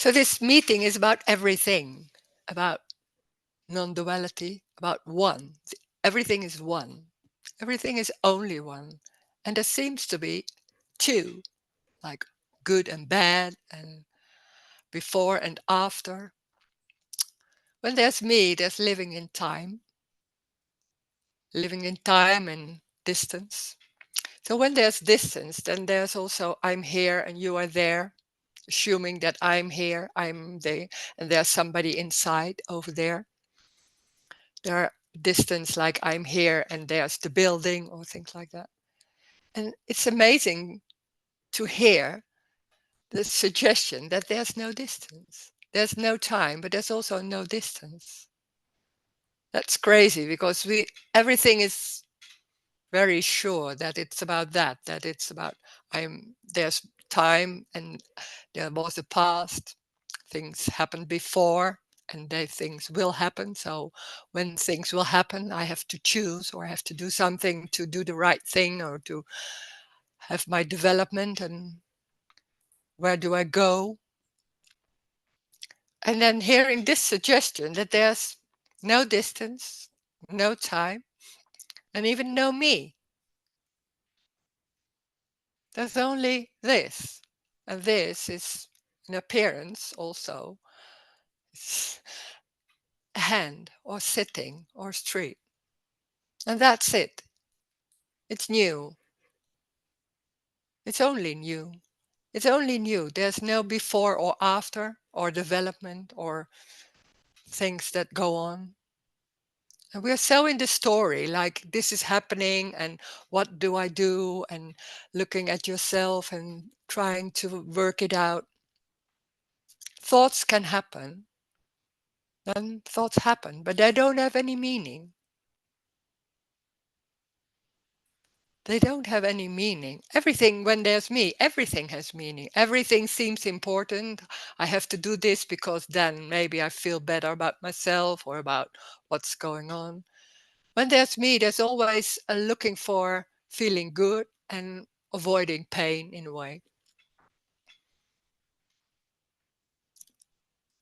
So this meeting is about everything, about non-duality, about one. Everything is one. Everything is only one. And there seems to be two, like good and bad, and before and after. When there's me, there's living in time and distance. So when there's distance, then there's also I'm here and you are there, assuming that I'm here, I'm there, and there's somebody inside over there. There are distance like I'm here and there's the building or things like that. And it's amazing to hear the suggestion that there's no distance. There's no time, but there's also no distance. That's crazy because everything is very sure that it's about that it's about there's time and there was a past, things happened before and things will happen. So when things will happen, I have to choose or I have to do something to do the right thing or to have my development and where do I go? And then hearing this suggestion that there's no distance, no time, and even no me. There's only this. And this is an appearance also. It's a hand or sitting or street. And that's it. It's new. It's only new. It's only new. There's no before or after or development or things that go on. And we're so in the story, like this is happening and what do I do? And looking at yourself and trying to work it out. Thoughts can happen. Then thoughts happen, but they don't have any meaning. They don't have any meaning. Everything, when there's me, everything has meaning. Everything seems important. I have to do this because then maybe I feel better about myself or about what's going on. When there's me, there's always a looking for feeling good and avoiding pain in a way.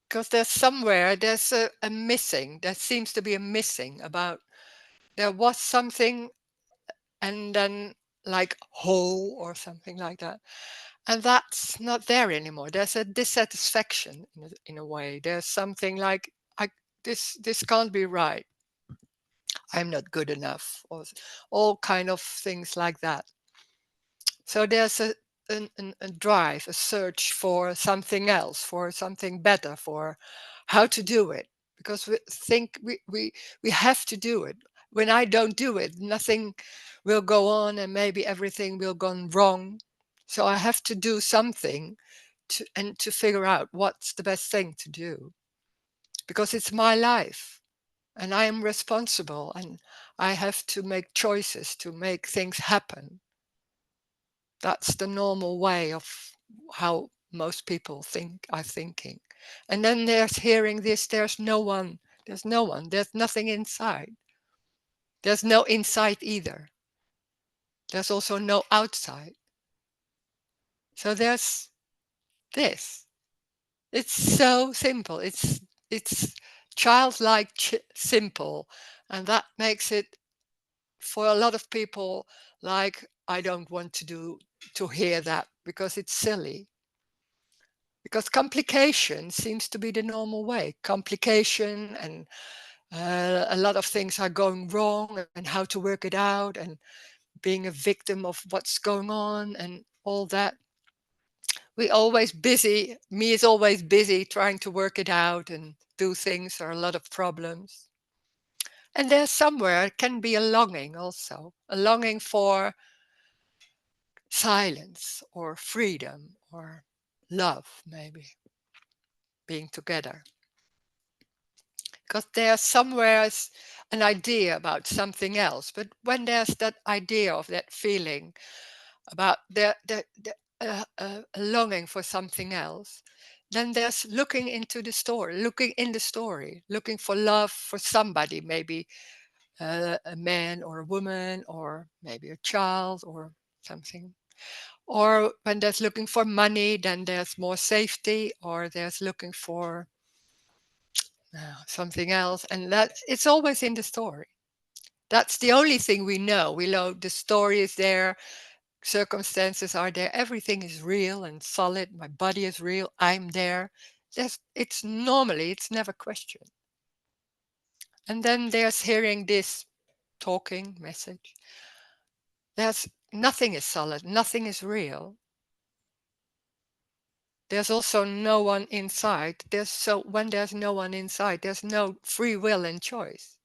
Because there's a missing, there seems to be a missing about there was something and then like whole or something like that. And that's not there anymore. There's a dissatisfaction in a way. There's something like this can't be right. I'm not good enough, or all kind of things like that. So there's a drive, a search for something else, for something better, for how to do it. Because we think we have to do it. When I don't do it, nothing will go on and maybe everything will go wrong. So I have to do something to figure out what's the best thing to do. Because it's my life and I am responsible and I have to make choices to make things happen. That's the normal way of how most people are thinking. And then there's hearing this, there's no one, there's nothing inside. There's no inside either. There's also no outside. So there's this. It's so simple. It's childlike simple. And that makes it for a lot of people like I don't want to hear that because it's silly. Because complication seems to be the normal way. Complication and a lot of things are going wrong and how to work it out and being a victim of what's going on and all that. We always busy, me is always busy trying to work it out and do things. There are a lot of problems. And there's somewhere it can be a longing also, a longing for silence or freedom or love, maybe being together. Because there's somewhere an idea about something else. But when there's that idea of that feeling about a longing for something else, then there's looking into the story, looking in the story, looking for love for somebody, maybe a man or a woman or maybe a child or something. Or when there's looking for money, then there's more safety, or there's looking for something else. And that it's always in the story. That's the only thing we know. We know the story is there, circumstances are there, everything is real and solid. My body is real, I'm there. It's normally, it's never questioned. And then there's hearing this talking message. There's nothing is solid, nothing is real. There's also no one inside. When there's no one inside, there's no free will and choice.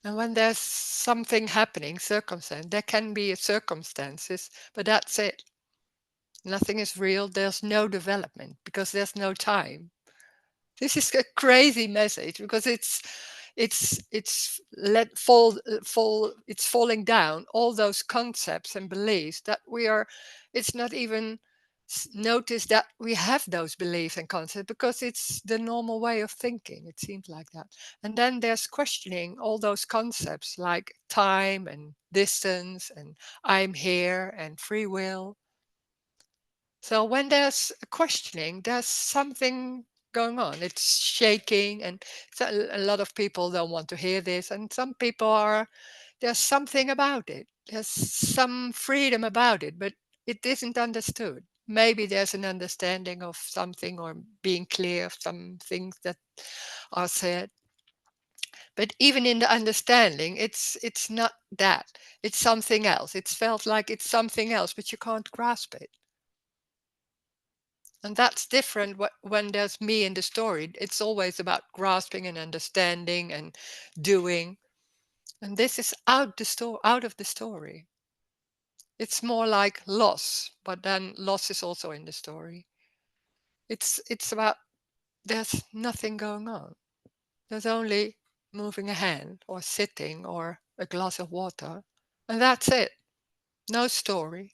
And when there's something happening, circumstance, there can be circumstances, but that's it. Nothing is real. There's no development because there's no time. This is a crazy message because it's it's falling down all those concepts and beliefs that we are. It's not even notice that we have those beliefs and concepts because it's the normal way of thinking. It seems like that. And then there's questioning all those concepts like time and distance and I'm here and free will. So when there's a questioning, there's something going on. It's shaking, and so a lot of people don't want to hear this, and some people are. There's something about it. There's some freedom about it, but it isn't understood. Maybe there's an understanding of something or being clear of some things that are said. But even in the understanding, it's not that. It's something else. It's felt like it's something else, but you can't grasp it. And that's different when there's me in the story. It's always about grasping and understanding and doing. And this is out of the story. It's more like loss, but then loss is also in the story. It's about there's nothing going on. There's only moving a hand or sitting or a glass of water. And that's it. No story.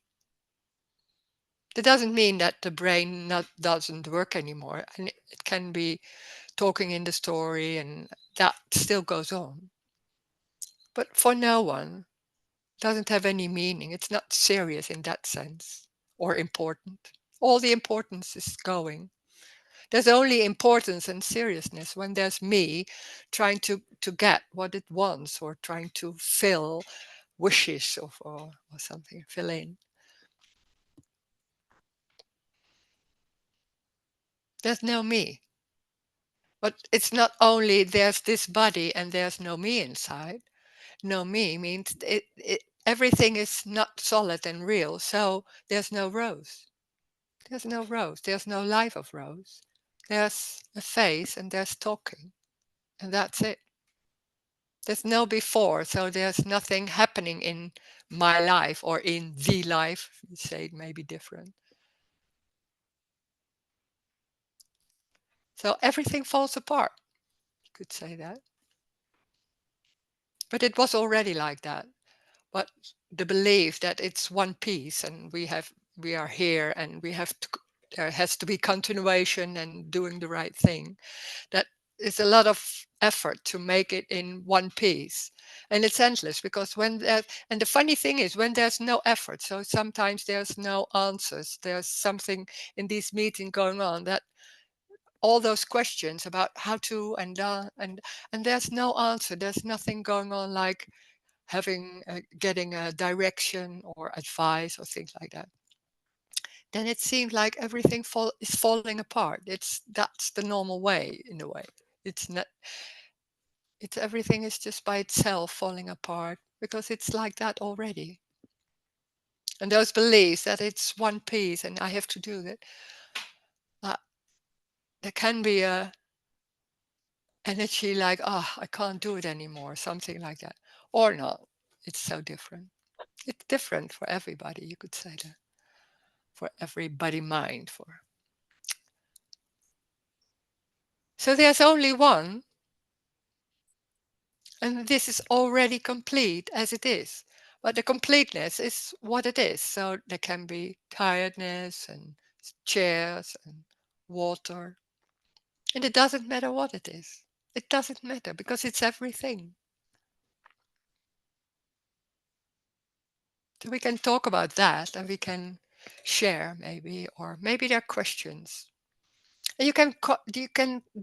That doesn't mean that the brain doesn't work anymore. And it can be talking in the story, and that still goes on. But for no one, doesn't have any meaning. It's not serious in that sense or important. All the importance is going. There's only importance and seriousness when there's me trying to get what it wants or trying to fill wishes or something, fill in. There's no me. But it's not only there's this body and there's no me inside. No me means everything is not solid and real, so there's no Rose. There's no Rose. There's no life of Rose. There's a face and there's talking, and that's it. There's no before, so there's nothing happening in my life or in the life. You say it may be different. So everything falls apart. You could say that. But it was already like that. But the belief that it's one piece and we are here and we have to, there has to be continuation and doing the right thing, that is a lot of effort to make it in one piece, and it's endless because and the funny thing is when there's no effort, so sometimes there's no answers, there's something in these meetings going on that all those questions about how to and there's no answer, there's nothing going on like having getting a direction or advice or things like that, then it seems like everything is falling apart. That's the normal way in a way. It's not. It's everything is just by itself falling apart because it's like that already. And those beliefs that it's one piece and I have to do that. Uh, there can be a energy like, oh, I can't do it anymore, something like that, or not. It's so different. It's different for everybody. You could say that for everybody mind for. So there's only one, and this is already complete as it is. But the completeness is what it is. So there can be tiredness and chairs and water. And it doesn't matter what it is. It doesn't matter because it's everything. So we can talk about that and we can share maybe, or maybe there are questions. And you can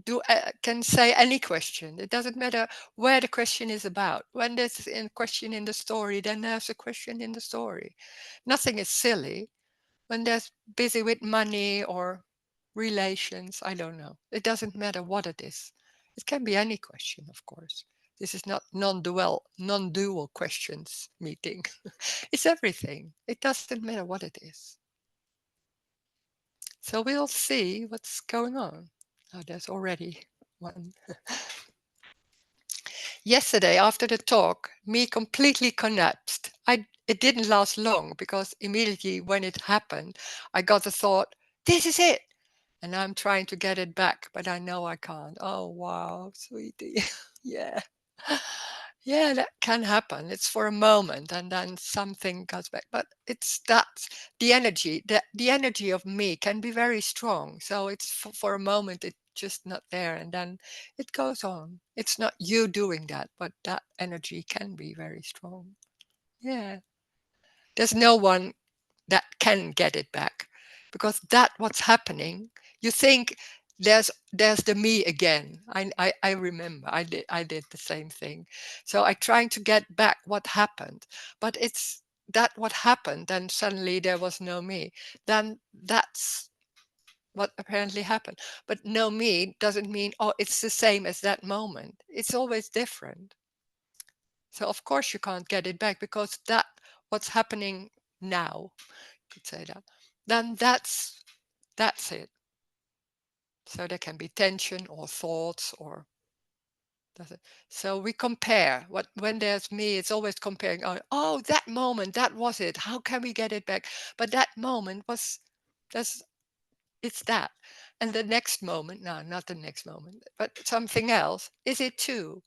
do can say any question. It doesn't matter where the question is about. When there's a question in the story, then there's a question in the story. Nothing is silly. When there's busy with money or relations, I don't know. It doesn't matter what it is. It can be any question, of course. This is not non-dual questions meeting. It's everything. It doesn't matter what it is. So we'll see what's going on. Oh, there's already one. Yesterday, after the talk, me completely collapsed. It didn't last long because immediately when it happened, I got the thought, this is it. And I'm trying to get it back, but I know I can't. Oh, wow, sweetie. Yeah. Yeah, that can happen. It's for a moment and then something comes back. But it's that the energy of me can be very strong. So it's for a moment, it's just not there. And then it goes on. It's not you doing that, but that energy can be very strong. Yeah. There's no one that can get it back because that what's happening, you think there's the me again. I remember I did the same thing. So I trying to get back what happened, but it's that what happened and suddenly there was no me. Then that's what apparently happened. But no me doesn't mean, oh, it's the same as that moment. It's always different. So of course you can't get it back because that what's happening now, could say that, then that's it. So there can be tension or thoughts or does it. So we compare what when there's me, it's always comparing. Oh, that moment, that was it. How can we get it back? But that moment was that's it's that. And the next moment, no, not the next moment, but something else, is it too?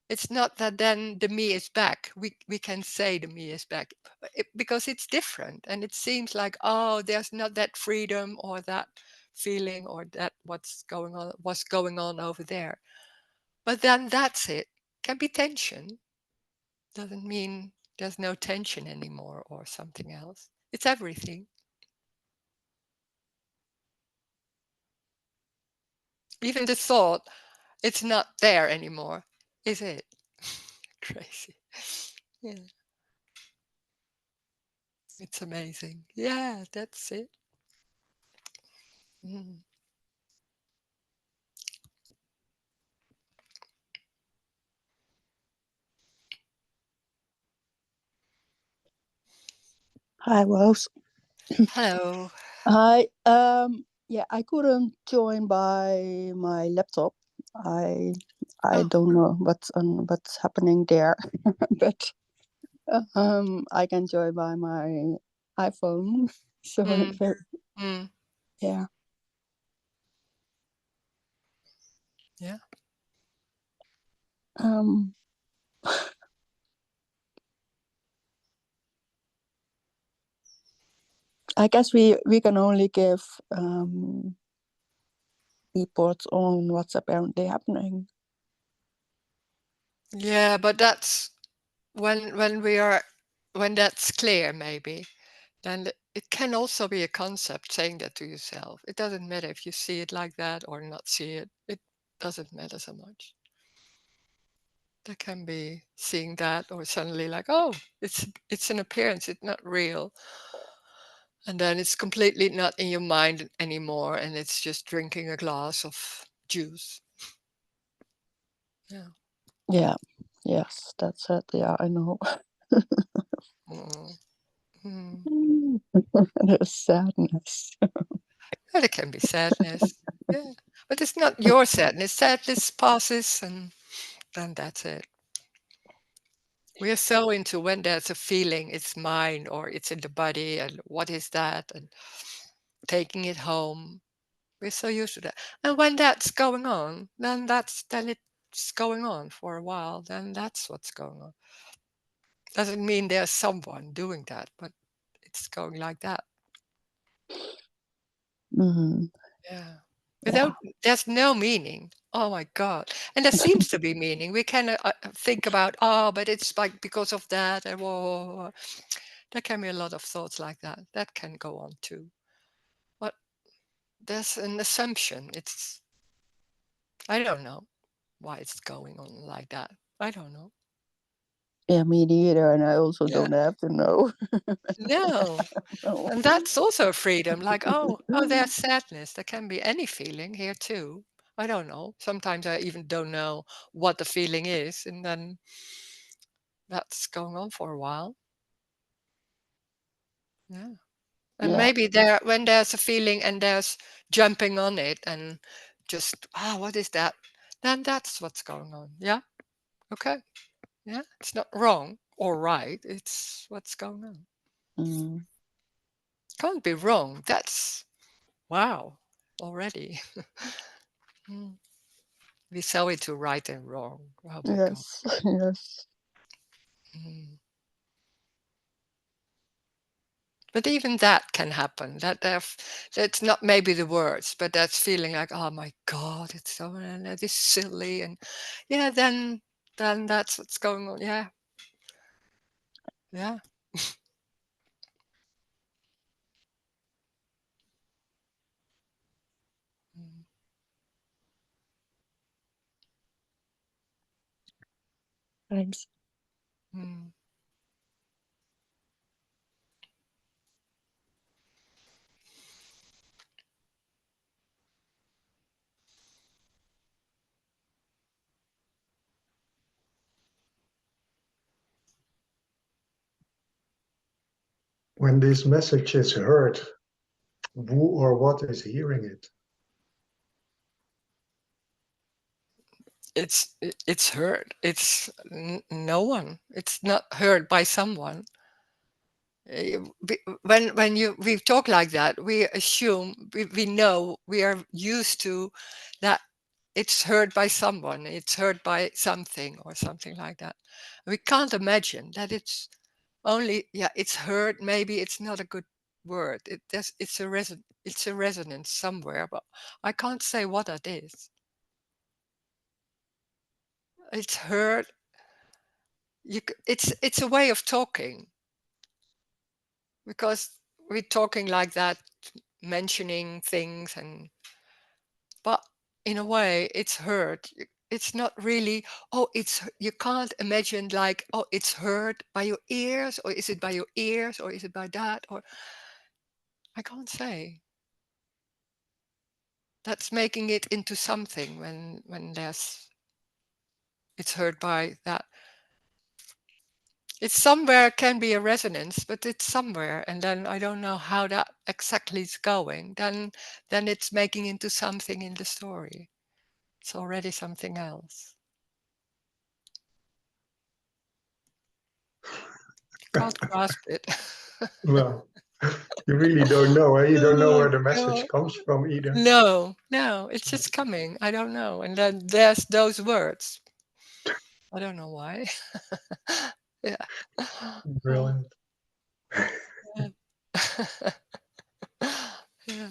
It's not that then the me is back. We can say the me is back because it's different, and it seems like, oh, there's not that freedom or that feeling or that what's going on over there. But then that's it. Can be tension. Doesn't mean there's no tension anymore or something else. It's everything. Even the thought, it's not there anymore, is it? Crazy. Yeah, it's amazing. Yeah, that's it. Mm. Hi, Rose. Hello. Hi. Yeah, I couldn't join by my laptop. I I Oh, don't know what's happening there, but I can join by my iPhone. So mm, mm, yeah. yeah. Um, I guess we can only give reports on what's apparently happening. Yeah, but that's when we are when that's clear, maybe, then it can also be a concept saying that to yourself. It doesn't matter if you see it like that or not see it. It doesn't matter so much. There can be seeing that or suddenly like, oh, it's an appearance, it's not real. And then it's completely not in your mind anymore and it's just drinking a glass of juice. Yeah. Yeah. Yes, that's it. Yeah, I know. Mm. Mm. There's sadness. Well, it can be sadness. Yeah. But it's not your sadness. Sadness passes and then that's it. We are so into when there's a feeling, it's mine or it's in the body and what is that and taking it home. We're so used to that. And when that's going on, then it's going on for a while. Then that's what's going on. Doesn't mean there's someone doing that, but it's going like that. Hmm. Yeah. Yeah. Without there's no meaning. Oh my God. And there seems to be meaning. We can think about, oh, but it's like because of that and whoa, whoa, whoa. There can be a lot of thoughts like that. That can go on too. But there's an assumption. I don't know why it's going on like that. I don't know. Yeah, me neither, and I also Yeah. don't have to know. No. No. And that's also a freedom. Like, oh, there's sadness. There can be any feeling here too. I don't know. Sometimes I even don't know what the feeling is, and then that's going on for a while. Yeah. And Yeah. maybe there, when there's a feeling and there's jumping on it and just, what is that? Then that's what's going on. Yeah. Okay. Yeah. It's not wrong or right. It's what's going on. Mm. Can't be wrong. That's wow already. Mm. We sell it to right and wrong. Oh my God. Yes. Yes. Mm. But even that can happen. That's not maybe the words, but that's feeling like, oh my God, it's so and that is silly, and yeah, then that's what's going on. Yeah, yeah. Mm, Thanks. mm, When this message is heard, who or what is hearing it? it's heard. No one. It's not heard by someone. When we talk like that, we assume we know we are used to that it's heard by someone, it's heard by something or something like that. We can't imagine that it's only, yeah, it's heard. Maybe it's not a good word. It's a resonance somewhere, but I can't say what that is. It's heard. It's a way of talking because we're talking like that, mentioning things, and but in a way it's heard. It's not really, you can't imagine like, oh, it's heard by your ears, or is it by your ears, or is it by that, or I can't say. That's making it into something when there's it's heard by that. It's somewhere, can be a resonance, but it's somewhere, and then I don't know how that exactly is going. Then it's making into something in the story. It's already something else. Can't grasp it. Well, you really don't know, eh? You don't know Oh where the message God. comes from either. No, it's just coming. I don't know. And then there's those words. I don't know why. Yeah. Oh, Brilliant. yeah. Yeah.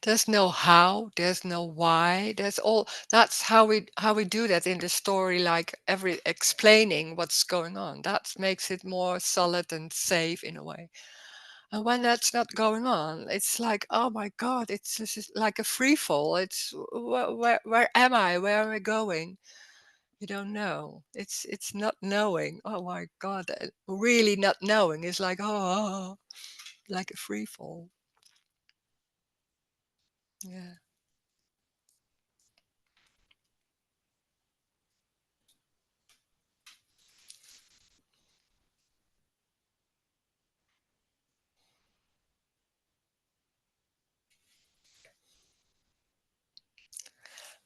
There's no how, there's no why. There's all that's how we do that in the story, like every explaining what's going on. That makes it more solid and safe in a way. And when that's not going on, it's like, oh my God, it's this is like a free fall. It's where am I? Where am I going? You don't know. It's not knowing. Oh my God, really not knowing is like, oh, like a free fall. Yeah.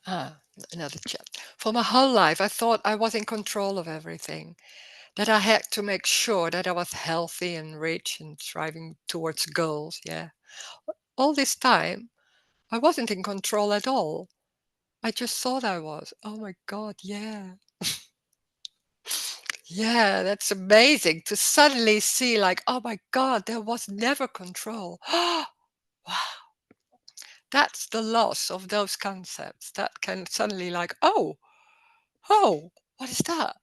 Ah, another chat. For my whole life, I thought I was in control of everything, that I had to make sure that I was healthy and rich and striving towards goals. Yeah. All this time, I wasn't in control at all. I just thought I was. Oh my God, yeah. Yeah, that's amazing to suddenly see, like, oh my God, there was never control. Wow. That's the loss of those concepts that can suddenly, like, oh, what is that?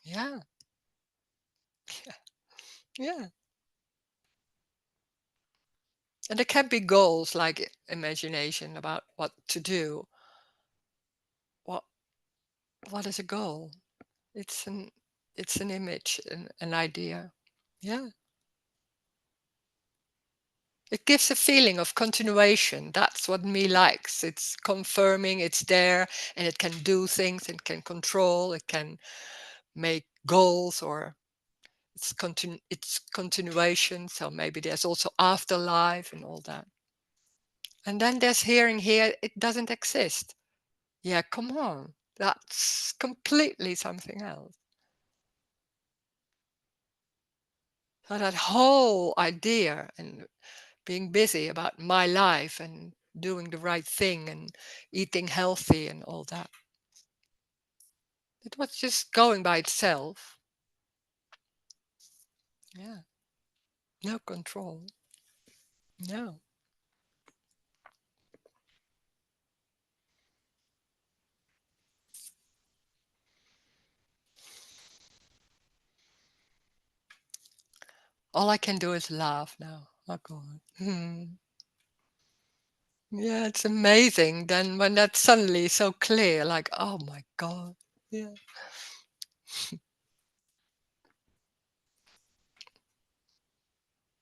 Yeah, yeah. And there can be goals like imagination about what to do. What what is a goal? It's an it's an image, an idea. Yeah. It gives a feeling of continuation. That's what me likes. It's confirming it's there and it can do things, it can control, it can make goals or it's continuation. So maybe there's also afterlife and all that. And then there's hearing here, it doesn't exist. Yeah, come on. That's completely something else. So that whole idea and being busy about my life and doing the right thing and eating healthy and all that. It was just going by itself. Yeah, no control. No. All I can do is laugh now. Oh God. Yeah, it's amazing. Then when that's suddenly so clear, like, oh my God. Yeah.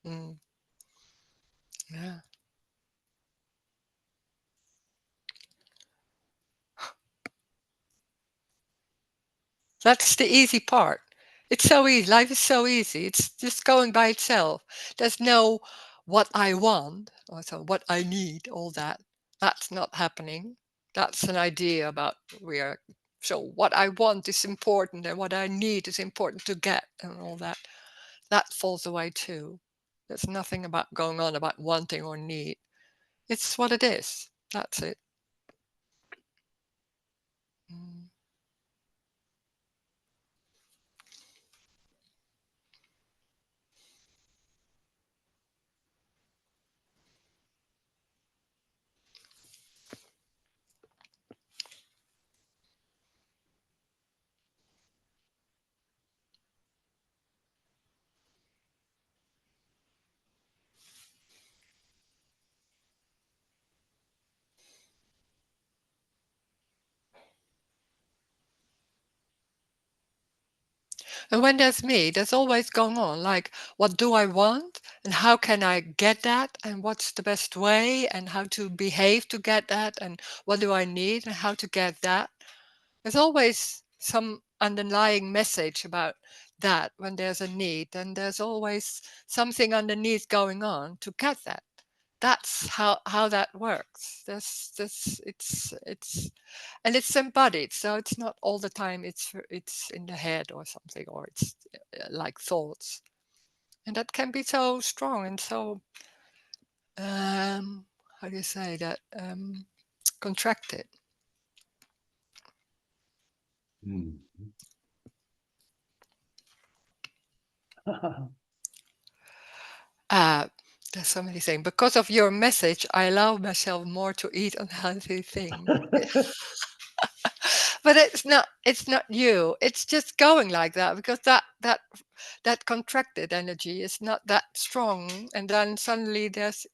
Mm, yeah. That's the easy part. It's so easy. Life is so easy. It's just going by itself. There's no what I want or so what I need, all that. That's not happening. That's an idea about we are. So what I want is important and what I need is important to get and all that. That falls away too. There's nothing about going on about wanting or need. It's what it is. That's it. Mm. And when there's me, there's always going on like, what do I want? And how can I get that? And what's the best way? And how to behave to get that? And what do I need? And how to get that? There's always some underlying message about that when there's a need. And there's always something underneath going on to get that. That's how that works. It's and it's embodied, so it's not all the time it's in the head or something, or it's like thoughts, and that can be so strong and so how do you say that, contracted. Mm. uh there's so many things. Because of your message, I allow myself more to eat unhealthy things. But it's not you, it's just going like that because that contracted energy is not that strong, and then suddenly there's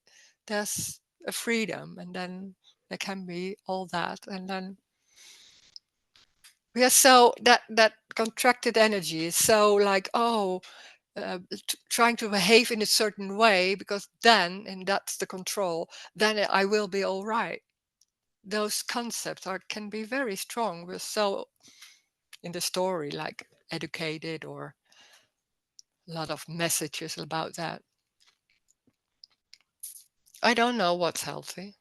a freedom, and then there can be all that, and then We are so that contracted energy is so like, oh, trying to behave in a certain way, because then, and that's the control, then I will be all right. Those concepts can be very strong. We're so in the story like educated, or a lot of messages about that. I don't know what's healthy,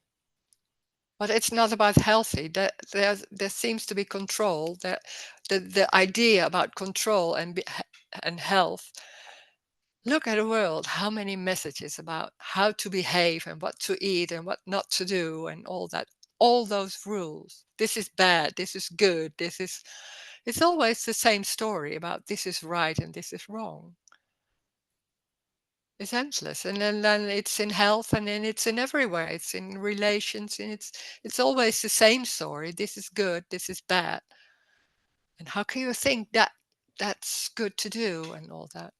but it's not about healthy. There seems to be control. That the idea about control and health. Look at the world. How many messages about how to behave and what to eat and what not to do and all that. All those rules. This is bad. This is good. This is. It's always the same story about this is right and this is wrong. It's endless, and then it's in health, and then it's in everywhere. It's in relations, and it's always the same story. This is good. This is bad. And how can you think that that's good to do and all that?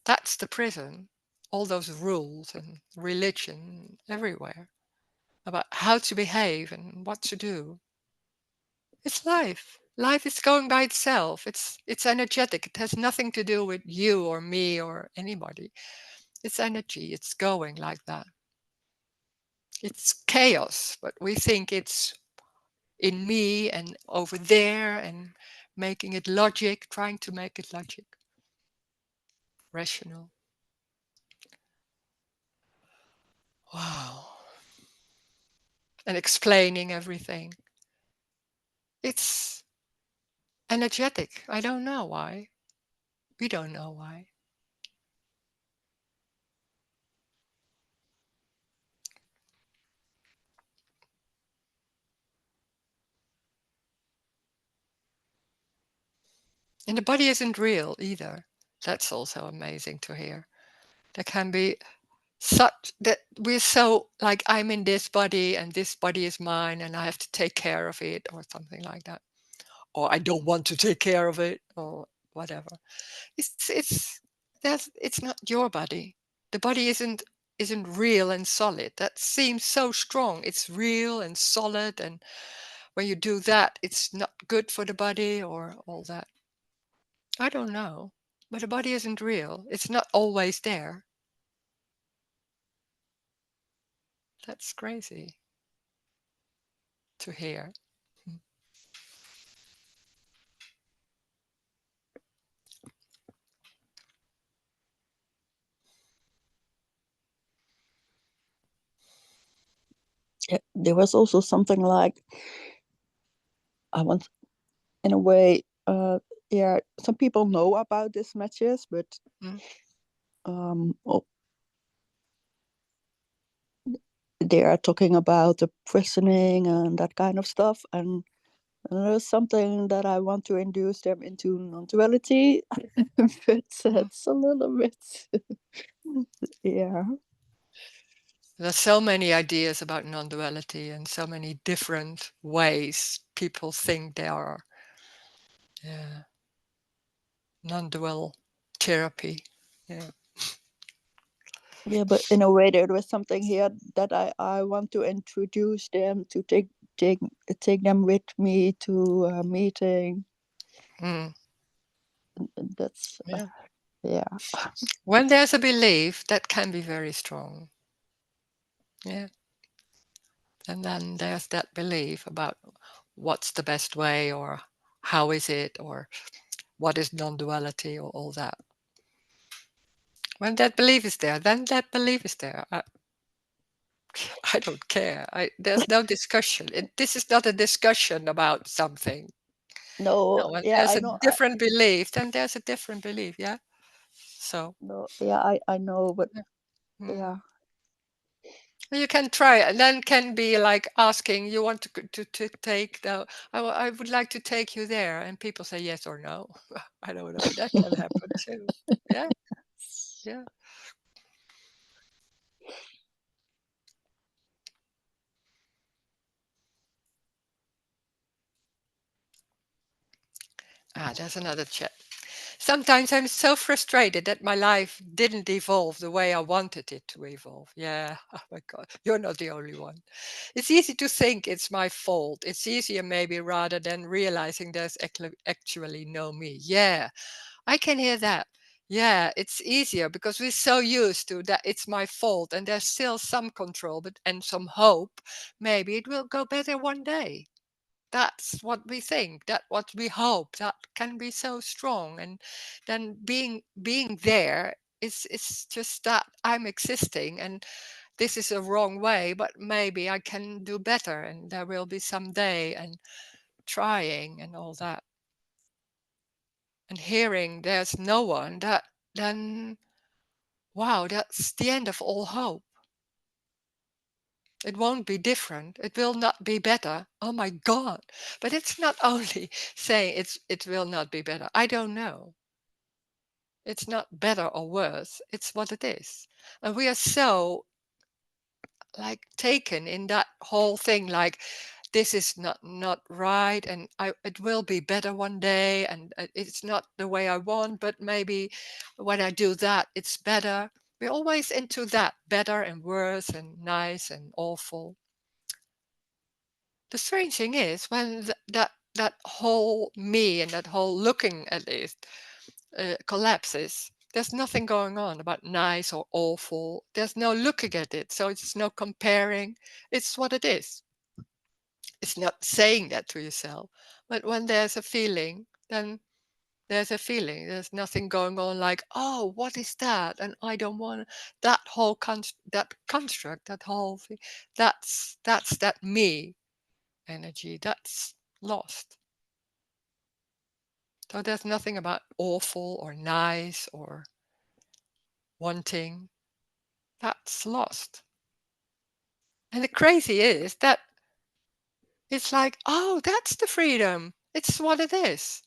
That's the prison. All those rules and religion everywhere about how to behave and what to do. It's life. Life is going by itself. It's energetic. It has nothing to do with you or me or anybody. It's energy. It's going like that. It's chaos, but we think it's in me and over there and making it logic, trying to make it logic, rational. Wow. And explaining everything. It's energetic. I don't know why. We don't know why. And the body isn't real either. That's also amazing to hear. There can be such that we're so like, I'm in this body and this body is mine and I have to take care of it or something like that. Or I don't want to take care of it or whatever. It's not your body. The body isn't real and solid. That seems so strong. It's real and solid, and when you do that, it's not good for the body or all that. I don't know. But the body isn't real. It's not always there. That's crazy to hear. Hmm. Yeah, there was also something like I want, in a way, yeah. Some people know about these matches, but Mm. oh, they are talking about the prisoning and that kind of stuff, and there's something that I want to induce them into non-duality, but Mm. it's a little bit, yeah. There's so many ideas about non-duality and so many different ways people think they are. Yeah. Non-dual therapy. Yeah. Yeah, but in a way, there was something here that I want to introduce them to take take them with me to a meeting. Mm. That's Yeah. yeah, When there's a belief, that can be very strong. Yeah. And then there's that belief about what's the best way, or how is it, or what is non-duality, or all that. When that belief is there, then that belief is there. I don't care. There's no discussion. This is not a discussion about something. no, No, when yeah, there's I a know, different belief, then there's a different belief. Yeah. So no, yeah, I know, but yeah. Mm. yeah, You can try, and then can be like asking, you want to take the, I would like to take you there, and people say yes or no. I don't know. That can happen too. Yeah, yeah. There's another chat. Sometimes I'm so frustrated that my life didn't evolve the way I wanted it to evolve. Yeah, oh my God, you're not the only one. It's easy to think it's my fault. It's easier, maybe, rather than realizing there's actually no me. Yeah, I can hear that. Yeah, it's easier because we're so used to that it's my fault and there's still some control but and some hope. Maybe it will go better one day. That's what we think, that what we hope, that can be so strong. And then being there is just that I'm existing and this is a wrong way, but maybe I can do better and there will be some day, and trying and all that. And hearing there's no one, that then wow, that's the end of all hope. It won't be different. It will not be better. Oh my God. But it's not only saying it will not be better. I don't know. It's not better or worse. It's what it is. And we are so like taken in that whole thing, like this is not right, and it will be better one day, and it's not the way I want, but maybe when I do that it's better. We're always into that better and worse and nice and awful. The strange thing is when that whole me and that whole looking at it collapses, there's nothing going on about nice or awful. There's no looking at it, so it's no comparing. It's what it is. It's not saying that to yourself. But when there's a feeling, then there's a feeling. There's nothing going on like, oh, what is that? And I don't want that whole that construct, that whole thing. That's that me energy. That's lost. So there's nothing about awful or nice or wanting. That's lost. And the crazy is that it's like, oh, that's the freedom. It's what it is.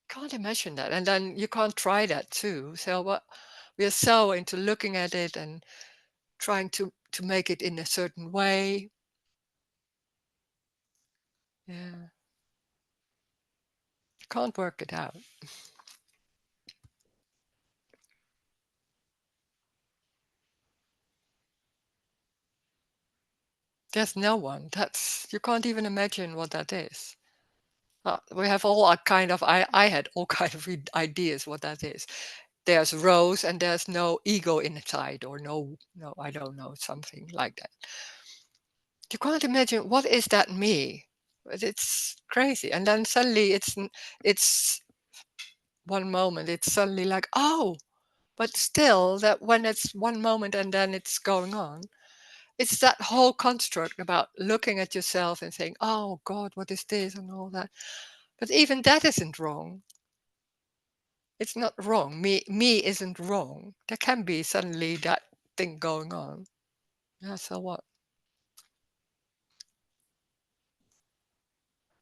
Can't imagine that. And then you can't try that too. So what we're so into looking at it and trying to make it in a certain way. Yeah. Can't work it out. There's no one. That's you can't even imagine what that is. We have all a kind of I had all kind of ideas what that is. There's Roes and there's no ego inside, or no, I don't know, something like that. You can't imagine what is that me. But it's crazy. And then suddenly it's one moment it's suddenly like, oh, but still that when it's one moment and then it's going on, it's that whole construct about looking at yourself and saying, oh God, what is this and all that. But even that isn't wrong. It's not wrong. Me isn't wrong. There can be suddenly that thing going on. Yeah, so what?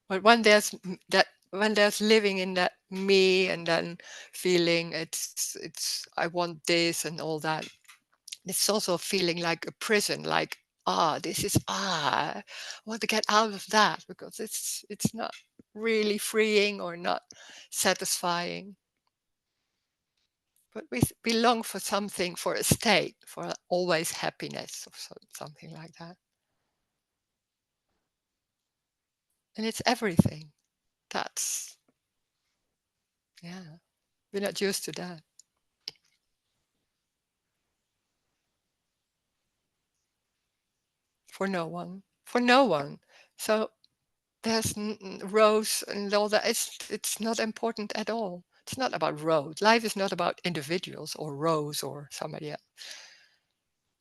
But when there's living in that me and then feeling it's I want this and all that, it's also feeling like a prison, like this is I want to get out of that because it's not really freeing or not satisfying. But we long for something, for a state, for always happiness or something like that. And it's everything. That's, yeah, we're not used to that. For no one. For no one. So there's rows and all that. It's not important at all. It's not about rows. Life is not about individuals or rows or somebody else.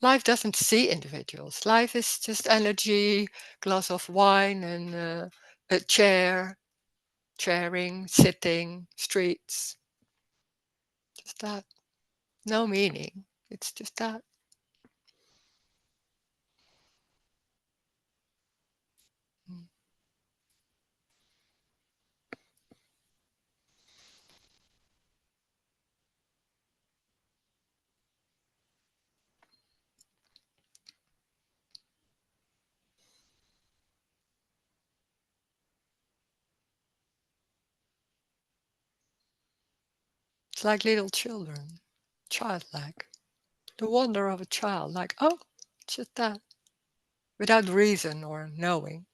Life doesn't see individuals. Life is just energy, glass of wine, and a chair, chairing, sitting, streets. Just that. No meaning. It's just that. Mm. It's like little children, childlike. The wonder of a child, like, oh, just that, without reason or knowing.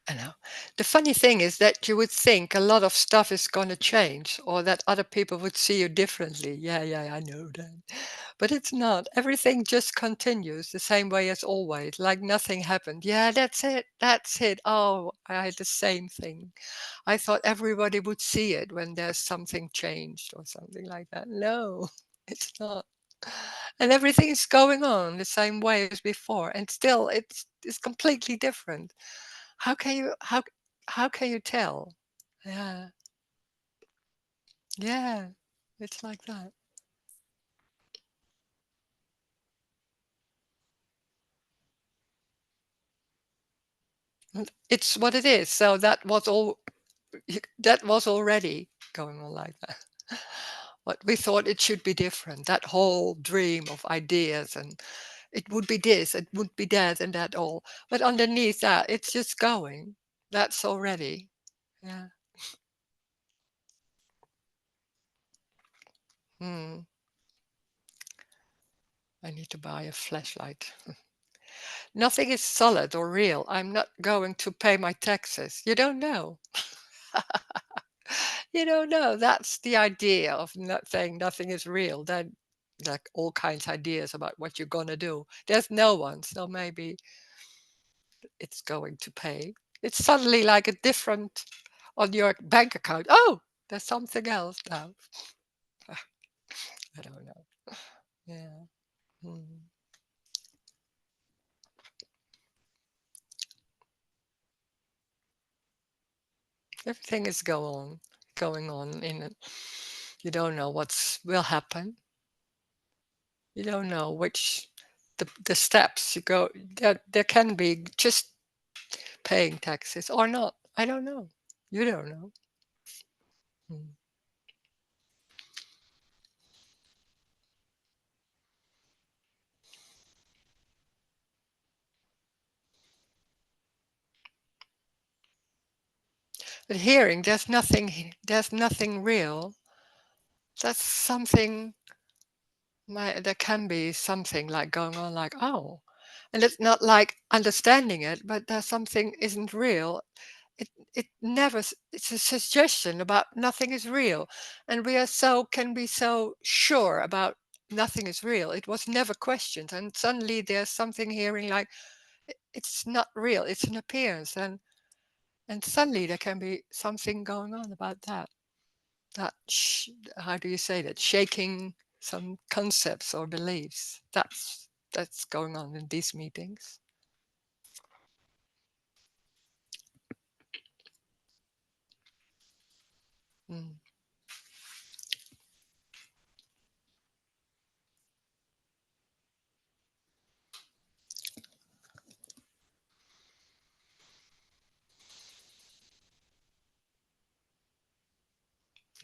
I know. The funny thing is that you would think a lot of stuff is going to change or that other people would see you differently. Yeah, yeah, I know that. But it's not. Everything just continues the same way as always, like nothing happened. Yeah, that's it. That's it. Oh, I had the same thing. I thought everybody would see it when there's something changed or something like that. No, it's not. And everything is going on the same way as before, and still it's completely different. How can you how can you tell? Yeah, yeah, it's like that. And it's what it is. So that was all. That was already going on like that. What we thought it should be different. That whole dream of ideas and it would be this, it would be that, and that all. But underneath that, it's just going. That's already. Yeah. Hmm. I need to buy a flashlight. Nothing is solid or real. I'm not going to pay my taxes. You don't know. You don't know. That's the idea of not saying nothing is real. Then, like all kinds of ideas about what you're gonna do. There's no one, so maybe it's going to pay. It's suddenly like a different on your bank account. Oh, there's something else now. I don't know. Yeah. Mm. Everything is going on in it. You don't know what's will happen. You don't know which the steps you go. There can be just paying taxes or not. I don't know. You don't know. Mm. But hearing, there's nothing real. That's something. There can be something like going on, like oh, and it's not like understanding it, but there's something isn't real. It never. It's a suggestion about nothing is real, and we are so can be so sure about nothing is real. It was never questioned, and suddenly there's something hearing like it's not real. It's an appearance, and suddenly there can be something going on about that. How do you say that? Shaking some concepts or beliefs. That's going on in these meetings. Mm,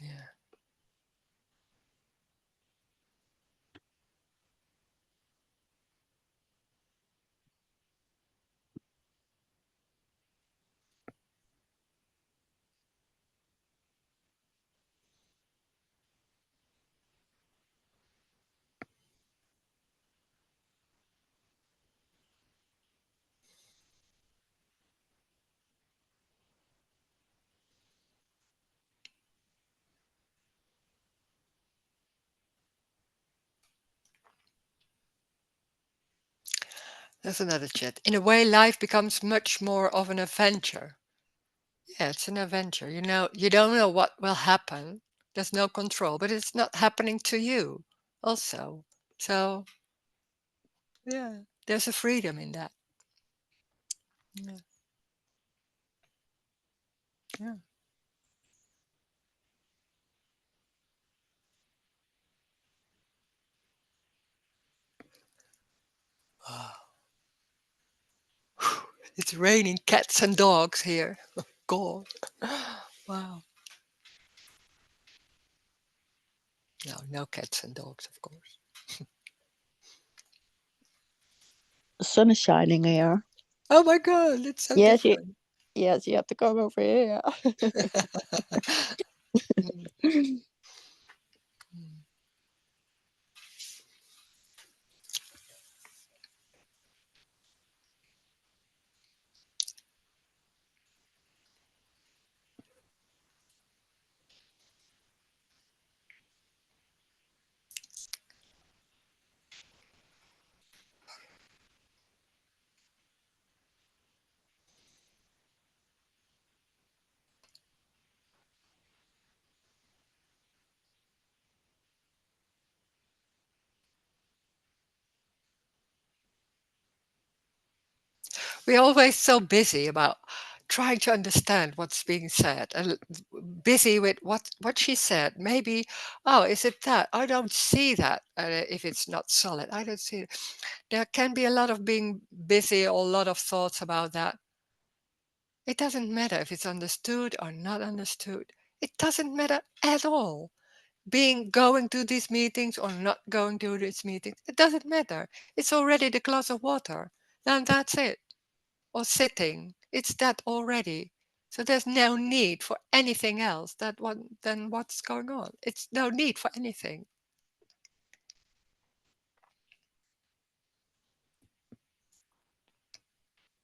yeah, there's another chat. In a way, life becomes much more of an adventure. Yeah, it's an adventure. You don't know what will happen. There's no control, but it's not happening to you also. So, yeah, there's a freedom in that. Yeah, yeah. It's raining cats and dogs here. God. Wow. No, no cats and dogs, of course. The sun is shining here. Oh my God, it's so Yes, different. yes, you have to come over here. Mm, mm. We're always so busy about trying to understand what's being said and busy with what she said. Maybe, oh, is it that? I don't see that if it's not solid. I don't see it. There can be a lot of being busy or a lot of thoughts about that. It doesn't matter if it's understood or not understood. It doesn't matter at all. Being going to these meetings or not going to these meetings, it doesn't matter. It's already the glass of water. Then that's it. Or sitting. It's that already. So there's no need for anything else than what's going on. It's no need for anything.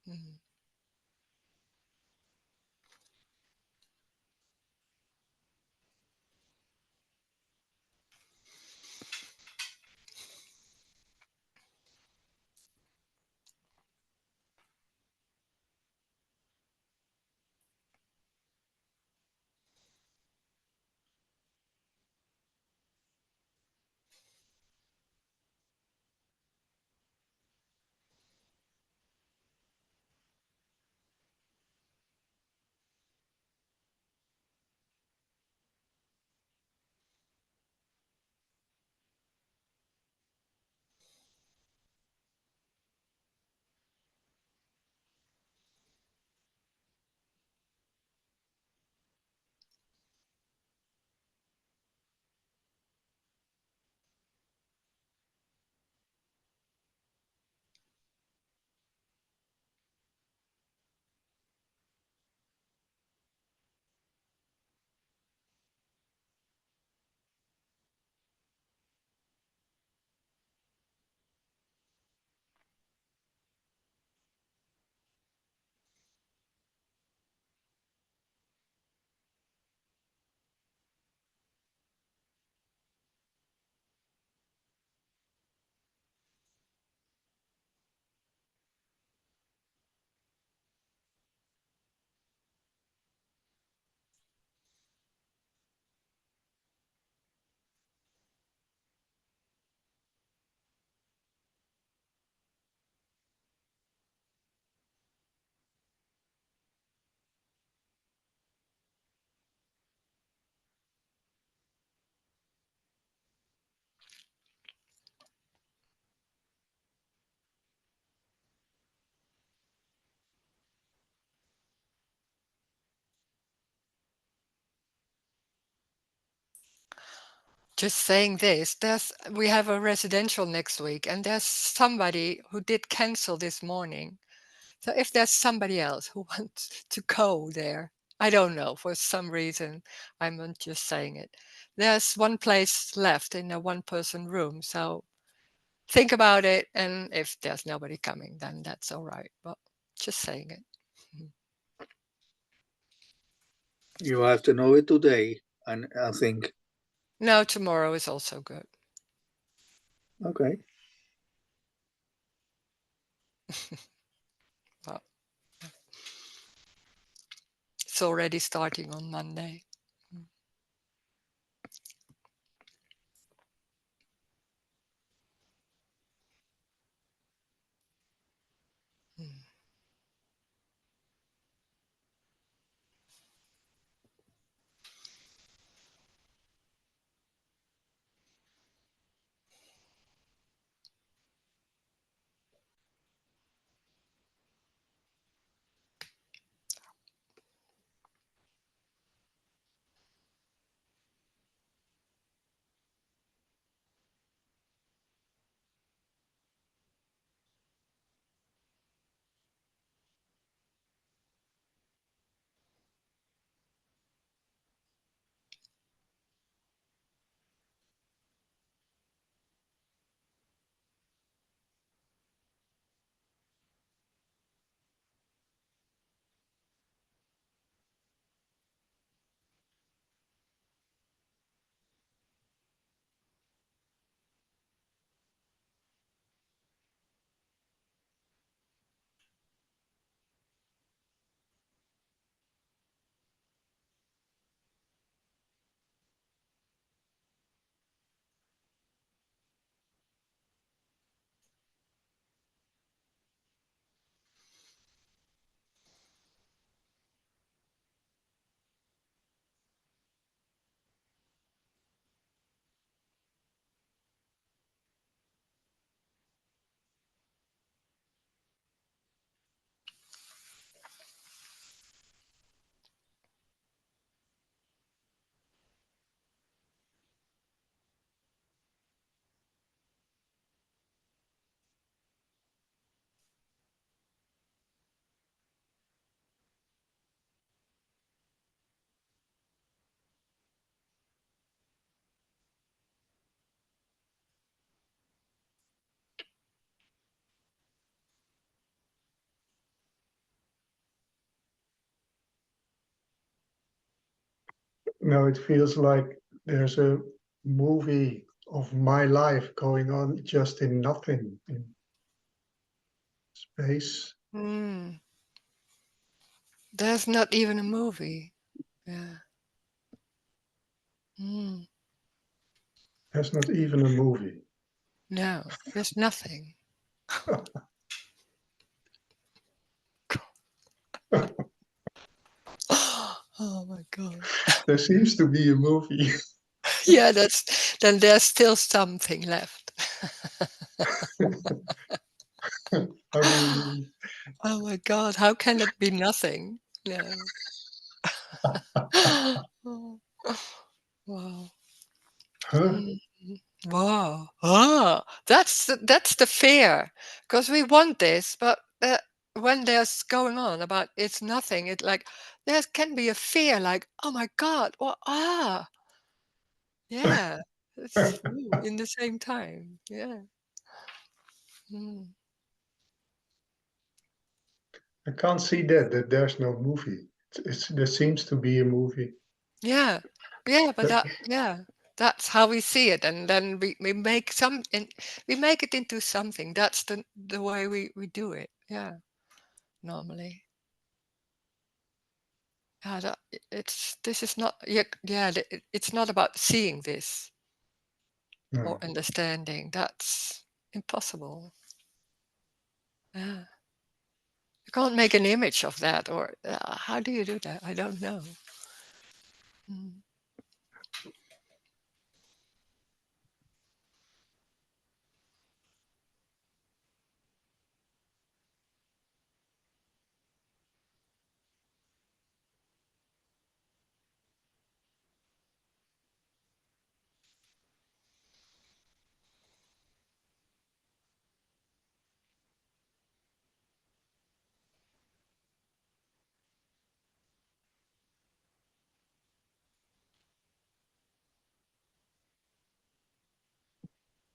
Mm. Just saying this, we have a residential next week, and there's somebody who did cancel this morning. So if there's somebody else who wants to go there, I don't know, for some reason, I'm not just saying it. There's one place left in a one-person room, so think about it, and if there's nobody coming, then that's all right. But just saying it. Mhm. You have to know it today, and I think. No, tomorrow is also good. Okay. Well, it's already starting on Monday. Mm. No, it feels like there's a movie of my life going on just in nothing, in space. Mm. There's not even a movie. Yeah. Mm. There's not even a movie. No, there's nothing. Oh my God. There seems to be a movie. Yeah, then there's still something left. How do you mean? Oh my God, how can it be nothing? No. Oh, wow. Huh? Mm. Wow. Ah, that's the fear, because we want this, but when there's going on about it's nothing, it like there can be a fear, like oh my God, or yeah, it's in the same time, yeah. Mm. I can't see that there's no movie. There seems to be a movie. Yeah, yeah, but yeah, that's how we see it, and then we make we make it into something. That's the way we do it. Yeah, normally. Yeah, it's this is not yeah, yeah it's not about seeing this or No. understanding. That's impossible. Yeah, you can't make an image of that, or how do you do that? I don't know. Mm.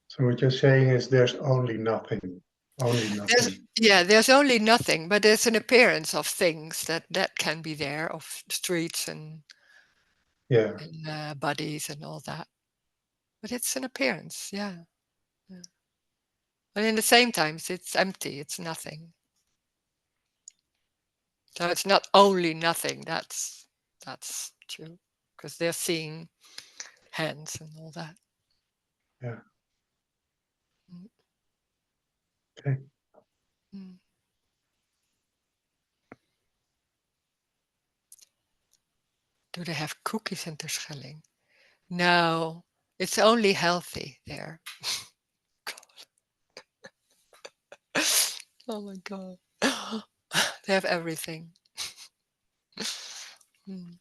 So what you're saying is there's only nothing. Only nothing. There's only nothing, but there's an appearance of things that can be there, of streets Yeah. and bodies and all that. But it's an appearance, yeah. Yeah. But in the same time, it's empty. It's nothing. So it's not only nothing. That's true, because they're seeing hands and all that. Yeah. Mm. Okay. Mm. Do they have cookies in Terschelling? No, it's only healthy there. Oh my God. They have everything. Mm.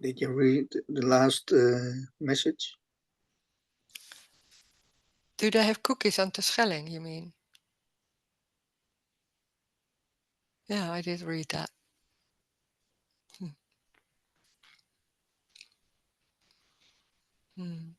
Did you read the last message? Do they have cookies on Terschelling, you mean? Yeah, I did read that. Hmm. Mm.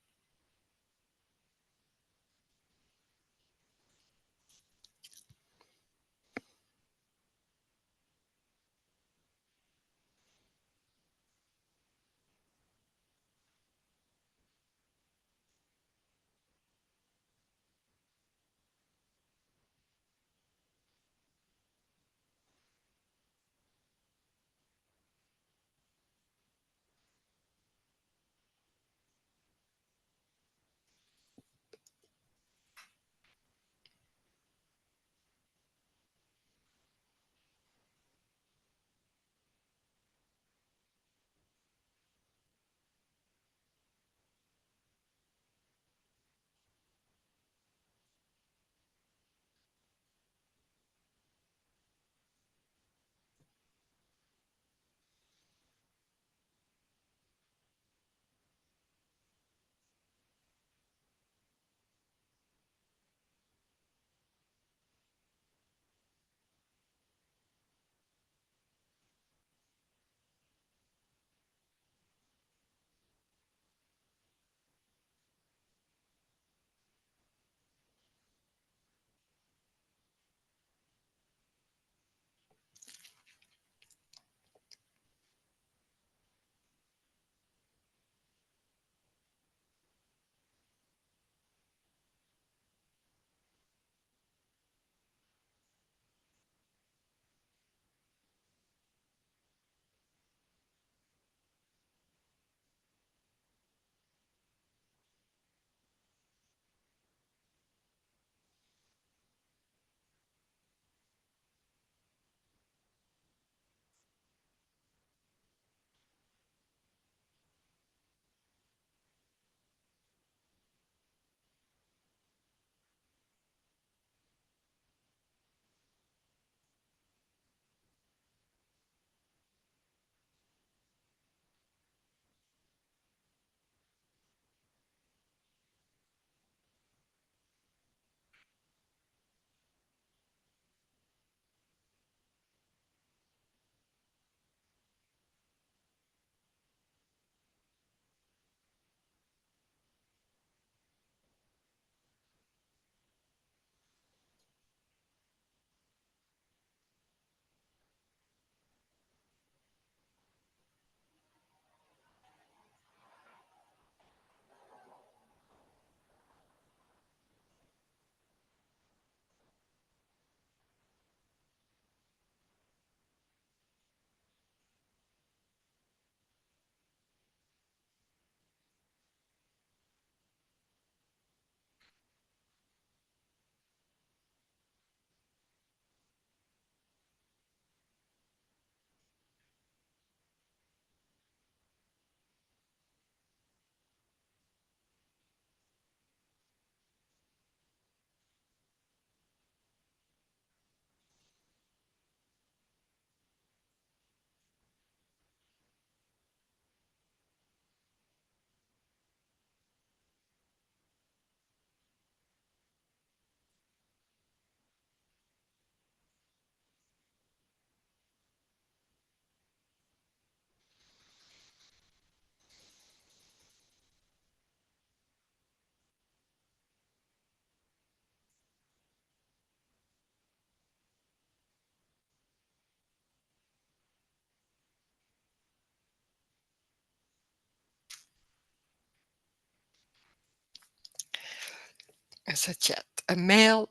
It's a chat. A male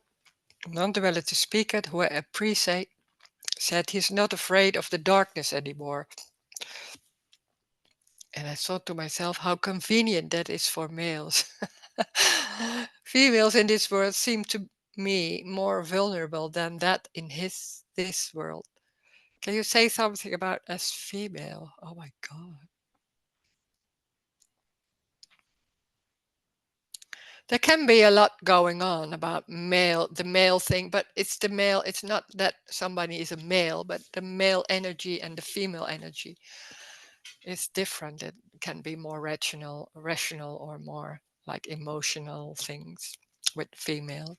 non-duality speaker who I appreciate said he's not afraid of the darkness anymore. And I thought to myself, how convenient that is for males. Females in this world seem to me more vulnerable than that in this world. Can you say something about as female? Oh my God. There can be a lot going on about the male thing, but it's the male, it's not that somebody is a male, but the male energy and the female energy is different. It can be more rational or more like emotional things with female.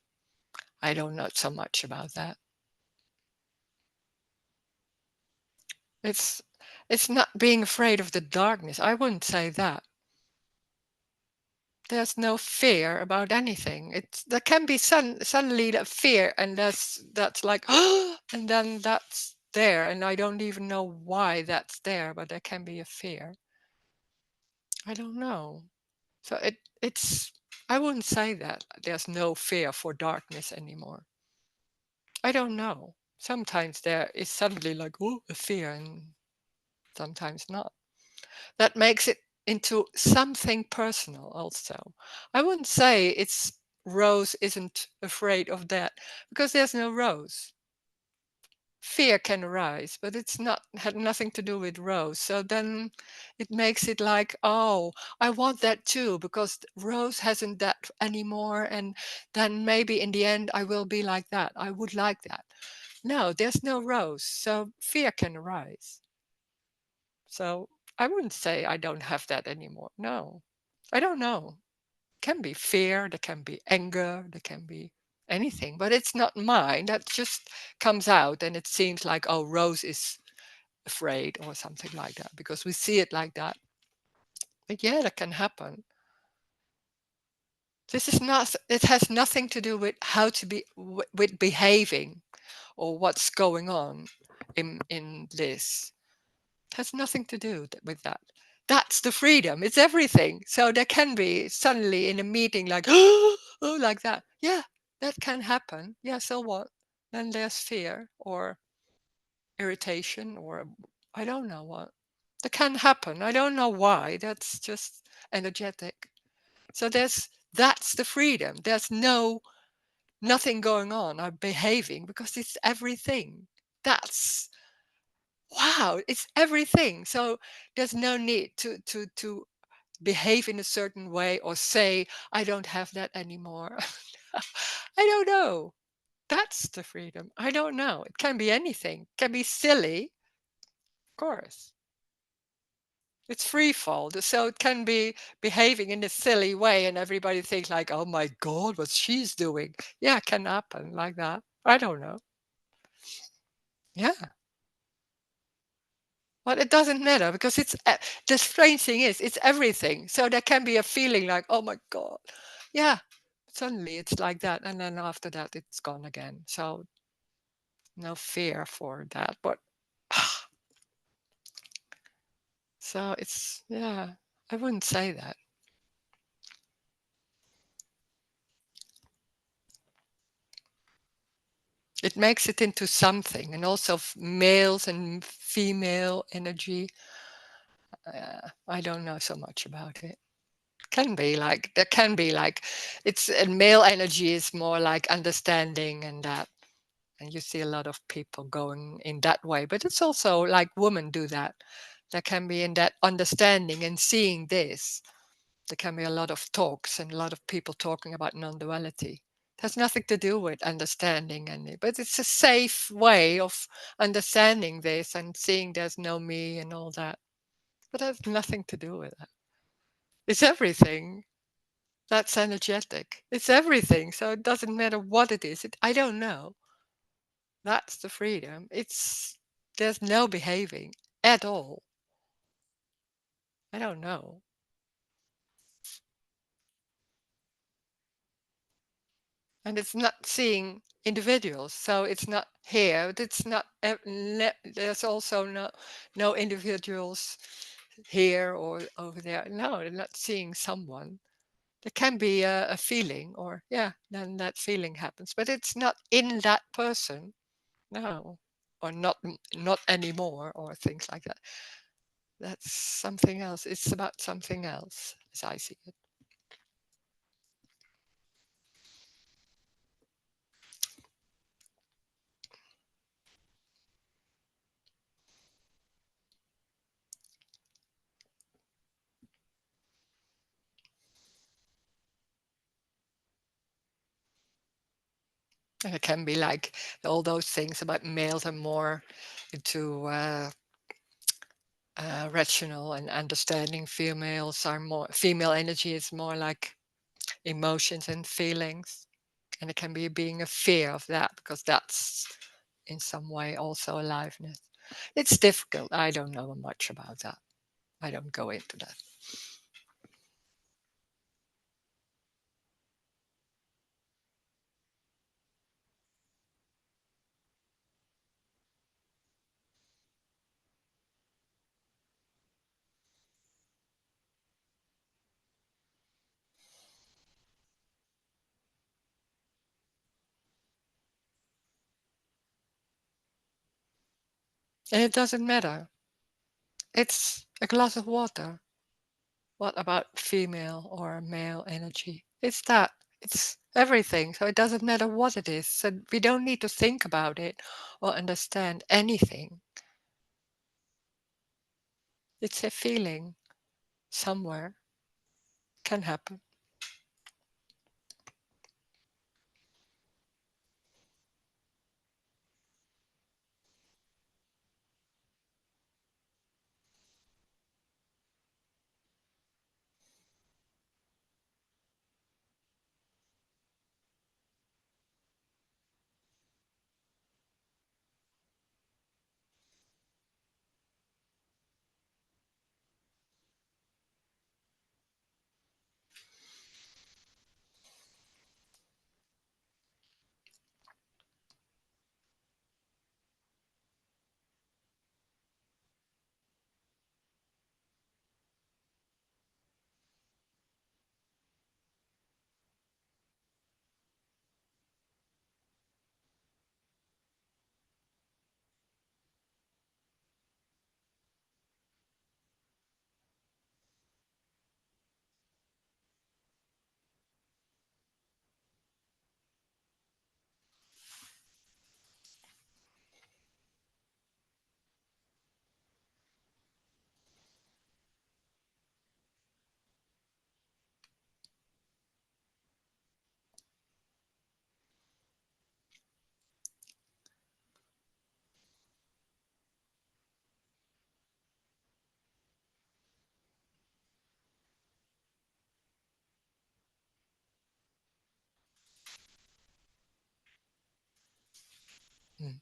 I don't know so much about that. It's it's not being afraid of the darkness. I wouldn't say that. There's no fear about anything. There can be suddenly that fear, and that's like and then that's there, and I don't even know why that's there, but there can be a fear. I don't know. So it's I wouldn't say that there's no fear for darkness anymore. I don't know. Sometimes there is suddenly like a fear, and sometimes not. That makes it into something personal also. I wouldn't say it's Rose isn't afraid of that because there's no Rose. Fear can arise, but it's not had nothing to do with Rose. So then it makes it like, oh, I want that too because Rose hasn't that anymore, and then maybe in the end I will be like that. I would like that. No, there's no Rose, so fear can arise. So I wouldn't say I don't have that anymore. No, I don't know. Can be fear, there can be anger, there can be anything, but it's not mine. That just comes out and it seems like, oh, Rose is afraid or something like that because we see it like that. But yeah, that can happen. This is not, it has nothing to do with how to be, with behaving or what's going on in this. It has nothing to do with that. That's the freedom. It's everything. So there can be suddenly in a meeting like, oh, like that. Yeah, that can happen. Yeah, so what? Then there's fear or irritation or I don't know what. That can happen. I don't know why. That's just energetic. So that's the freedom. There's nothing going on or behaving because it's everything. That's wow, it's everything. So there's no need to behave in a certain way or say, I don't have that anymore. I don't know. That's the freedom. I don't know. It can be anything. It can be silly, of course. It's free fall. So it can be behaving in a silly way and everybody thinks like, oh my God, what she's doing. Yeah, it can happen like that. I don't know. Yeah. But it doesn't matter because it's the strange thing is it's everything. So there can be a feeling like, oh my God. Yeah. Suddenly it's like that. And then after that it's gone again. So no fear for that. But so it's yeah, I wouldn't say that. It makes it into something, and also males and female energy. I don't know so much about it. Can be like there can be like it's and male energy is more like understanding and that, and you see a lot of people going in that way. But it's also like women do that. There can be in that understanding and seeing this. There can be a lot of talks and a lot of people talking about non-duality. It has nothing to do with understanding any, but it's a safe way of understanding this and seeing there's no me and all that. But it has nothing to do with that. It's everything. That's energetic. It's everything. So it doesn't matter what it is. I don't know. That's the freedom. There's no behaving at all. I don't know. And it's not seeing individuals. So it's not here. It's not. There's also no individuals here or over there. No, they're not seeing someone. There can be a feeling, or then that feeling happens, but it's not in that person, no, or not anymore, or things like that. That's something else. It's about something else, as I see it. And it can be like all those things about males are more into rational and understanding. Female energy is more like emotions and feelings. And it can be being a fear of that, because that's in some way also aliveness. It's difficult. I don't know much about that. I don't go into that. And it doesn't matter. It's a glass of water. What about female or male energy? It's that. It's everything. So it doesn't matter what it is. So we don't need to think about it or understand anything. It's a feeling somewhere. Can happen. Mm.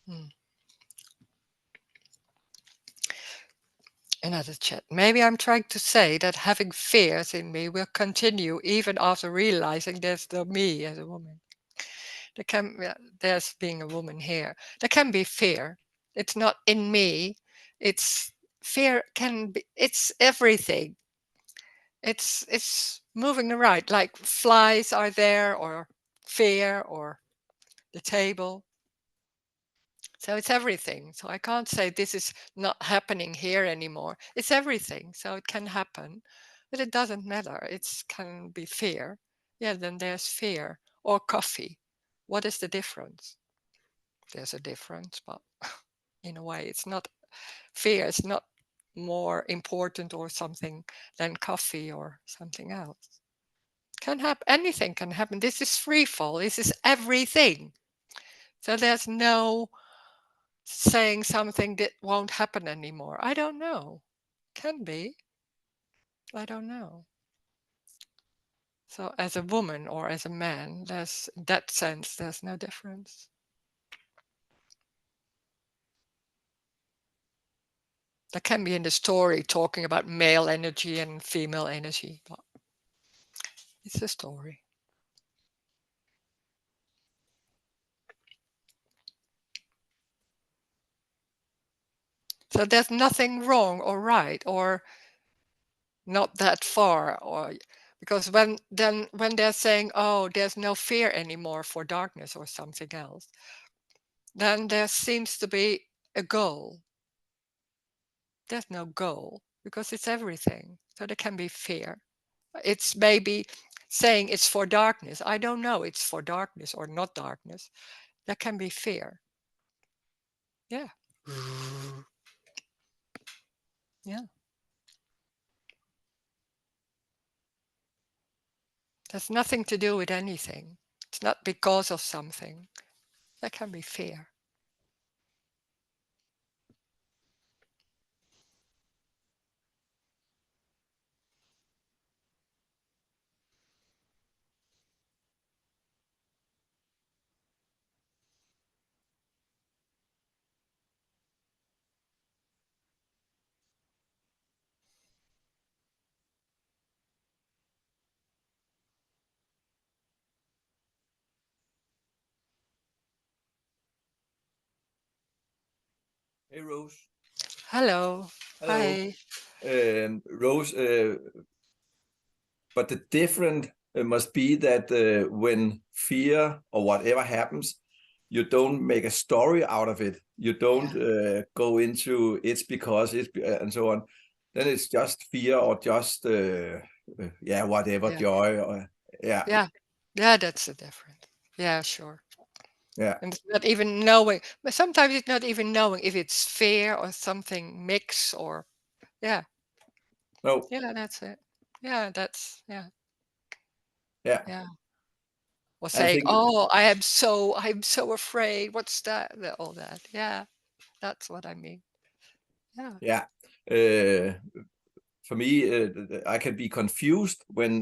Mm. Another chat. Maybe I'm trying to say that having fears in me will continue even after realizing there's the me as a woman. There's being a woman here. There can be fear. It's not in me. It's fear can be. It's everything. It's moving around. Like flies are there, or fear, or the table. So it's everything. So I can't say this is not happening here anymore. It's everything. So it can happen, but it doesn't matter. It can be fear. Yeah, then there's fear. Or coffee. What is the difference? There's a difference, but in a way, it's not fear. It's not more important or something than coffee or something else. Can happen. Anything can happen. This is free fall. This is everything. So there's no saying something that won't happen anymore. I don't know. Can be. I don't know. So as a woman or as a man, there's in that sense there's no difference. That can be in the story talking about male energy and female energy, but it's a story. So there's nothing wrong or right or not that far, or because when they're saying, oh, there's no fear anymore for darkness or something else, then there seems to be a goal. There's no goal because it's everything. So there can be fear. It's maybe saying it's for darkness. I don't know, it's for darkness or not darkness. There can be fear. Yeah. Yeah. There's nothing to do with anything. It's not because of something. There can be fear. Hey, Rose. Hello. Hello. Hi. Rose, but the different must be that when fear or whatever happens, you don't make a story out of it. You don't go into it's because it's and so on. Then it's just fear or just whatever, Yeah. joy or Yeah. Yeah, that's the difference. Yeah, sure. yeah. And it's not even knowing, but sometimes it's not even knowing if it's fear or something mix or yeah. No, Yeah, that's it. Yeah, that's yeah. yeah. Yeah. Or I saying, think oh, I'm so afraid. What's that? All that. Yeah, that's what I mean. Yeah. yeah. For me, I can be confused when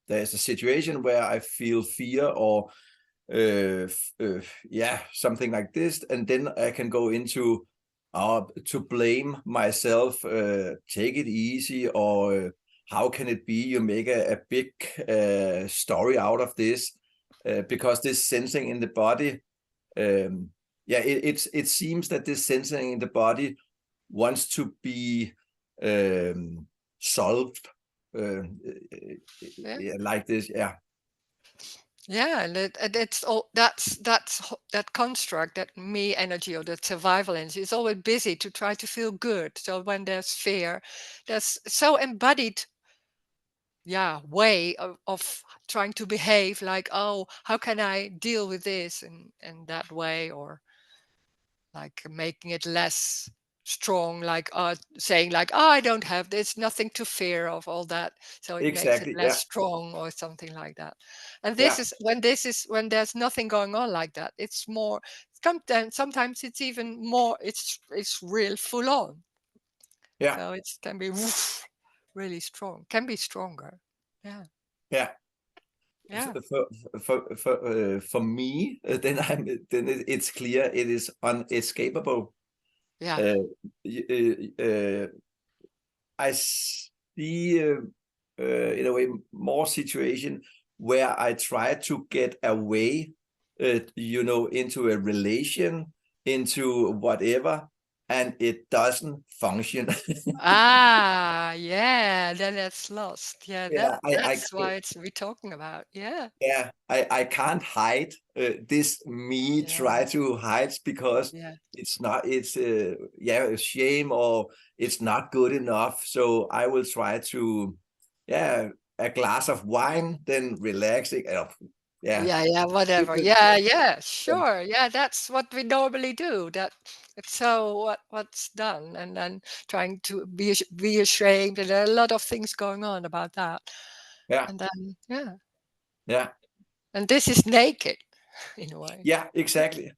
there's a situation where I feel fear or something like this, and then I can go into to blame myself, take it easy, or how can it be you make a big story out of this, because this sensing in the body, it seems that this sensing in the body wants to be solved like this. Yeah, and it's all that construct, that me energy or that survival energy is always busy to try to feel good. So when there's fear, there's so embodied, way of trying to behave like, oh, how can I deal with this in that way, or like making it less strong, like saying like, oh, I don't have this, nothing to fear of, all that, so it makes it Exactly. less strong or something like that. And Yeah. this is when there's nothing going on like that, it's more, sometimes it's even more, it's real full on. Yeah. So it can be really strong, can be stronger. Yeah. Yeah. Yeah. For me, it's clear it is unescapable. Yeah. I see in a way more situation where I try to get away, into a relation, into whatever, and it doesn't function. Yeah, then that's lost. Yeah, Yeah, that's why it's we're talking about. Yeah. I can't hide this me Yeah. try to hide because Yeah. it's not, it's shame, or it's not good enough, so I will try to a glass of wine, then relaxing, Yeah, whatever. different, Yeah, sure. Yeah, that's what we normally do. That it's so what's done, and then trying to be ashamed, and there are a lot of things going on about that. Yeah. And then, Yeah. and this is naked in a way. Yeah, exactly.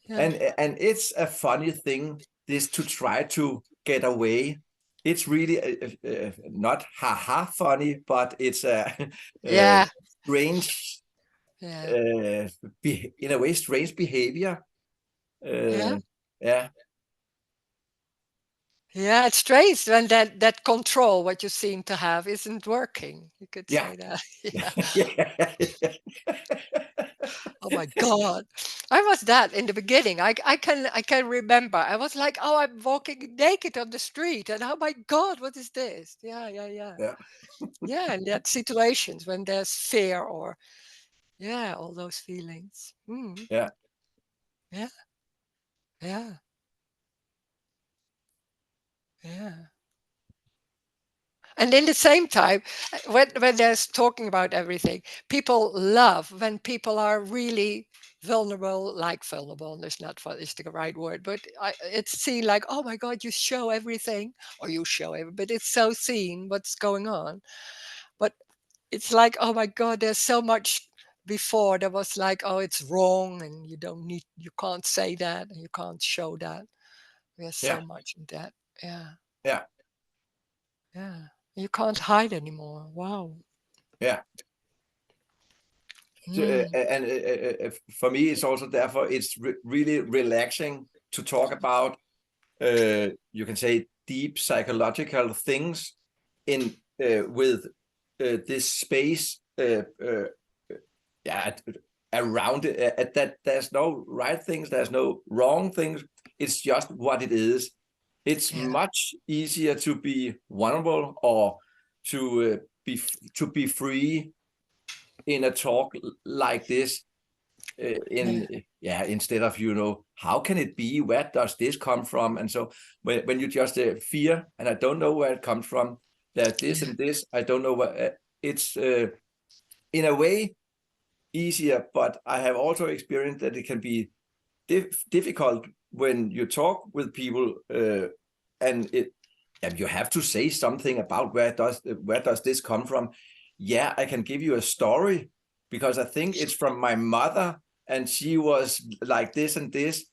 Yeah. And it's a funny thing, this to try to get away. It's really not haha funny, but it's a Yeah. strange, Yeah. in a way, strange behavior. Yeah. Yeah. Yeah, it's strange when that control, what you seem to have, isn't working. You could Yeah. say that. Yeah. Yeah. Oh my God. I was that in the beginning. I can remember. I was like, oh, I'm walking naked on the street, and oh my God, what is this? Yeah, yeah, yeah. Yeah. Yeah, and that situations when there's fear or all those feelings. Yeah. Yeah, yeah, yeah. And in the same time, when there's talking about everything, people love when people are really vulnerable, like vulnerable. There's not is the right word, but it's seen like, oh my God, you show everything, or you show everything, but it's so seen what's going on. But it's like, oh my God, there's so much. Before there was like, oh, it's wrong, and you can't say that, and you can't show that. There's so Yeah. much in that. Yeah, Yeah. yeah. You can't hide anymore. Wow. Yeah. So, Mm. and for me, it's also therefore it's really relaxing to talk about. You can say deep psychological things in with this space. Yeah, around it. That there's no right things, there's no wrong things. It's just what it is. It's Yeah, much easier to be vulnerable or to be free in a talk like this. Instead of how can it be, where does this come from, and so when you just fear, and I don't know where it comes from, that this yeah, and this, I don't know what it's in a way easier, but I have also experienced that it can be difficult when you talk with people, and you have to say something about where does this come from. Yeah, I can give you a story because I think it's from my mother, and she was like this and this.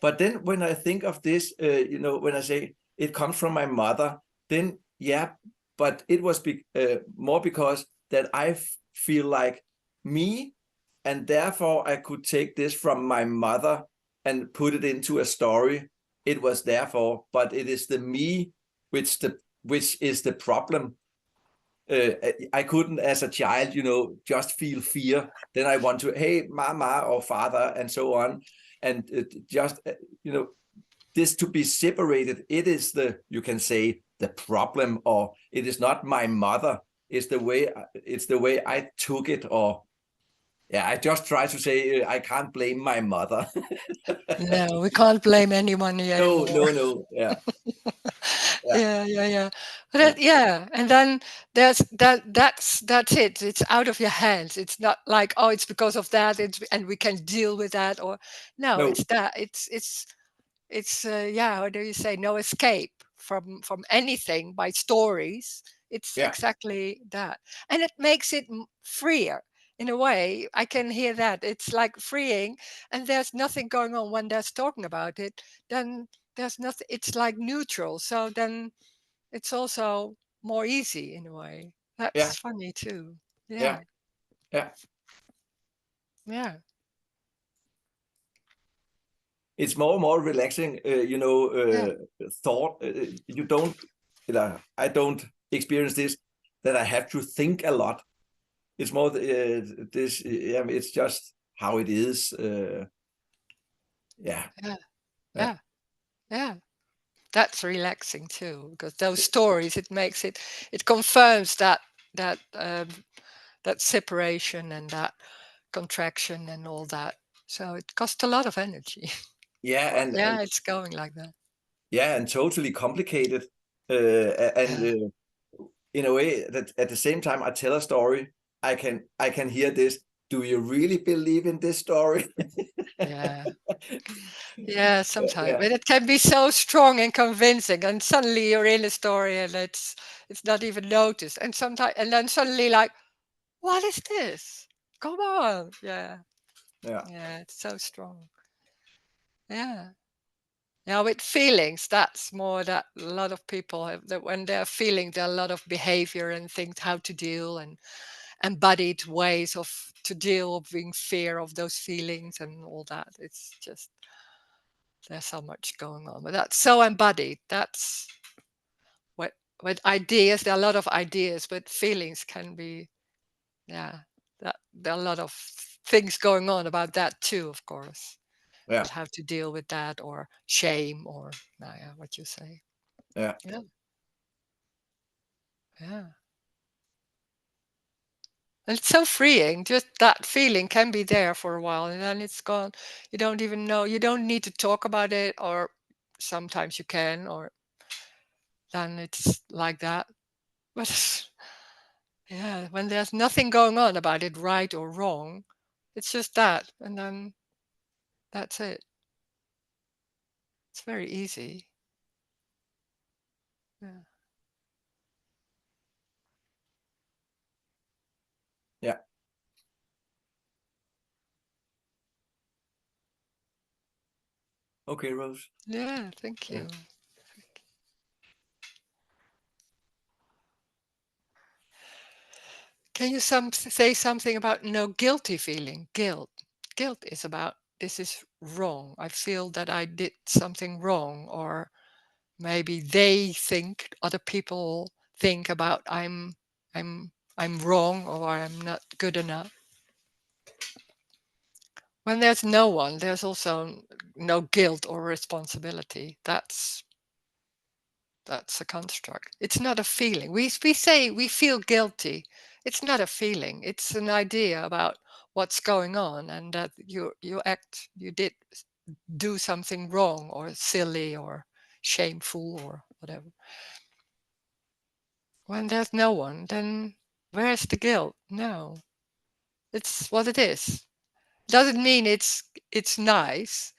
But then when I think of this, when I say it comes from my mother, then yeah, but it was more because that I feel like me, and therefore I could take this from my mother and put it into a story. It was therefore, but it is the me which is the problem. I couldn't, as a child, just feel fear. Then I want to, hey, mama or father, and so on, and just this to be separated. It is you can say the problem, or it is not my mother. It's the way I took it, or yeah, I just try to say I can't blame my mother. no, we can't blame anyone No, anymore. no, no. Yeah, yeah, Yeah. But yeah. and then there's that's it. It's out of your hands. It's not like, oh, it's because of that. And we can deal with that, or no, No, it's that. It's how do you say, no escape from anything by stories. It's yeah, exactly that, and it makes it freer in a way. I can hear that it's like freeing, and there's nothing going on when there's talking about it. Then there's nothing. It's like neutral, so then it's also more easy in a way. yeah, That's funny too. yeah, Yeah, yeah. yeah, It's more relaxing, yeah, thought. You don't, I don't experience this, that I have to think a lot. It's more this. It's just how it is. Yeah, yeah, yeah, yeah, yeah. That's relaxing too, because those stories, it confirms that separation and that contraction and all that. So it costs a lot of energy. yeah, But and yeah, it's going like that. yeah, and totally complicated. And Yeah, in a way that at the same time I tell a story, I can hear this. Do you really believe in this story? yeah, yeah. Sometimes, Yeah, but it can be so strong and convincing, and suddenly you're in a story, and it's not even noticed. And sometimes, and then suddenly, like, what is this? Come on. Yeah. Yeah, it's so strong. Yeah. Now with feelings, that's more that a lot of people have that when they're feeling there are a lot of behavior and things how to deal and embodied ways of to deal with fear of those feelings and all that. It's just there's so much going on. But that's so embodied. That's what with ideas, there are a lot of ideas, but feelings can be yeah. That there are a lot of things going on about that too, of course. Yeah. But how to deal with that or shame or yeah, what you say. Yeah. Yeah. Yeah. And it's so freeing. Just that feeling can be there for a while and then it's gone. You don't even know. You don't need to talk about it, or sometimes you can, or then it's like that. But yeah, when there's nothing going on about it, right or wrong, it's just that. And then that's it. It's very easy. Yeah. Yeah. Okay, Rose. Yeah, thank you. Can you say something about no guilty feeling? Guilt. Guilt is about this is wrong. I feel that I did something wrong, or maybe they think other people think about I'm I'm wrong or I'm not good enough. When there's no one, there's also no guilt or responsibility. That's a construct. It's not a feeling. We say we feel guilty. It's not a feeling. It's an idea about what's going on and that you did do something wrong or silly or shameful or whatever. When there's no one, then where's the guilt? No. It's what it is. Doesn't mean it's nice.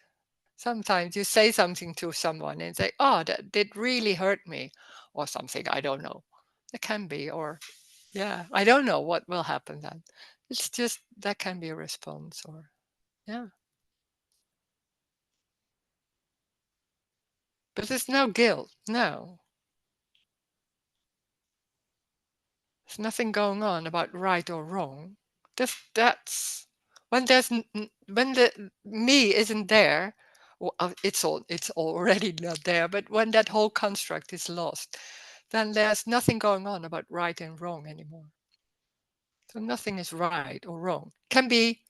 Sometimes you say something to someone and say, "Oh, that did really hurt me," or something. I don't know. It can be, or yeah, I don't know what will happen then. It's just that can be a response, or yeah. But there's no guilt. No, there's nothing going on about right or wrong. That's when when the me isn't there. It's already not there. But when that whole construct is lost, then there's nothing going on about right and wrong anymore. So nothing is right or wrong. Can be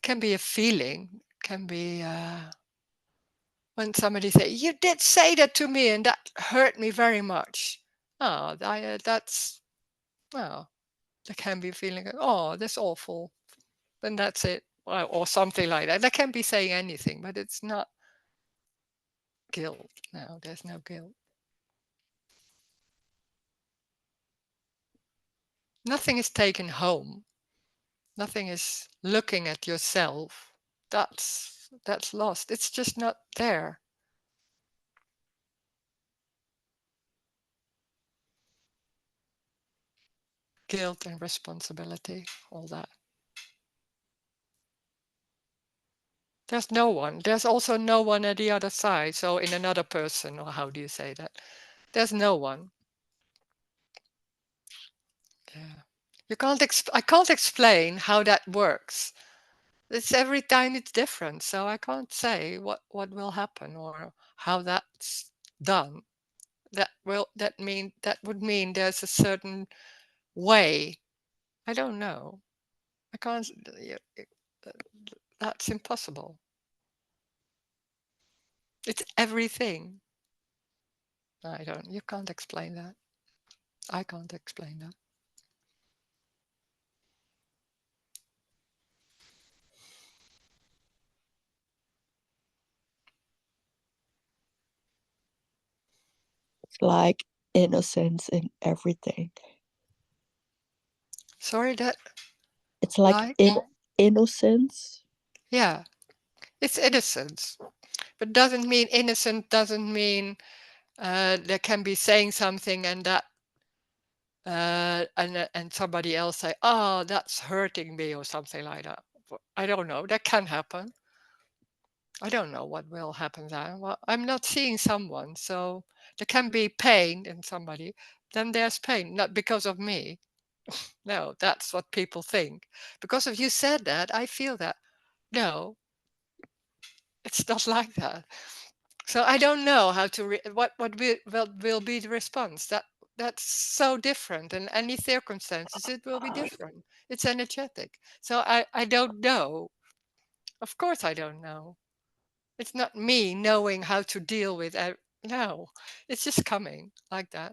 a feeling. Can be when somebody say you did say that to me and that hurt me very much. Oh, that's oh, there can be a feeling. Oh, that's awful. Then that's it, or something like that. That can be saying anything, but it's not guilt. No, there's no guilt. Nothing is taken home. Nothing is looking at yourself. That's lost. It's just not there. Guilt and responsibility, all that. There's no one. There's also no one at the other side. So in another person, or how do you say that? There's no one. Yeah. I can't explain how that works. It's every time it's different. So I can't say what will happen or how that's done. That would mean there's a certain way. I don't know. I can't. That's impossible. It's everything. I don't. You can't explain that. I can't explain that. It's like innocence in everything. Sorry, that It's like like innocence. yeah, it's innocence, but doesn't mean innocent. Doesn't mean there can be saying something and that and somebody else say, "Oh, that's hurting me," or something like that. I don't know. That can happen. I don't know what will happen then. Well, I'm not seeing someone, so there can be pain in somebody. Then there's pain, not because of me. No, that's what people think. Because if you said that, I feel that. No, it's not like that. So I don't know how to what will be the response. That's so different in any circumstances. It will be different. It's energetic. So I don't know. Of course I don't know. It's not me knowing how to deal with it. No, it's just coming like that.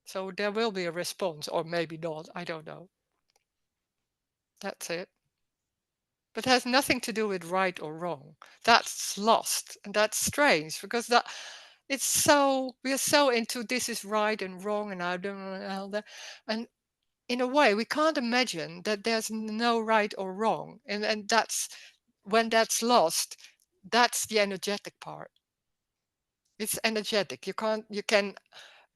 So there will be a response, or maybe not. I don't know. That's it. But it has nothing to do with right or wrong. That's lost, and that's strange because that it's so we're so into this is right and wrong, and I don't know all that. And in a way, we can't imagine that there's no right or wrong, and that's when that's lost. That's the energetic part. It's energetic. You can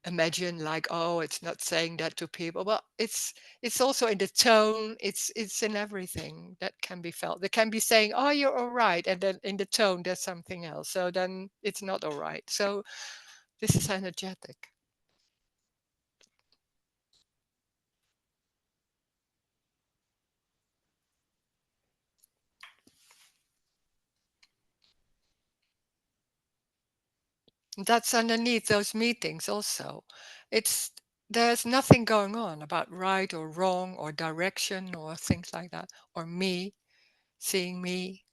imagine like, oh, it's not saying that to people. Well, it's also in the tone. It's in everything that can be felt. They can be saying, oh, you're all right, and then in the tone there's something else. So then it's not all right. So this is energetic. That's underneath those meetings also. It's there's nothing going on about right or wrong or direction or things like that, or me seeing me.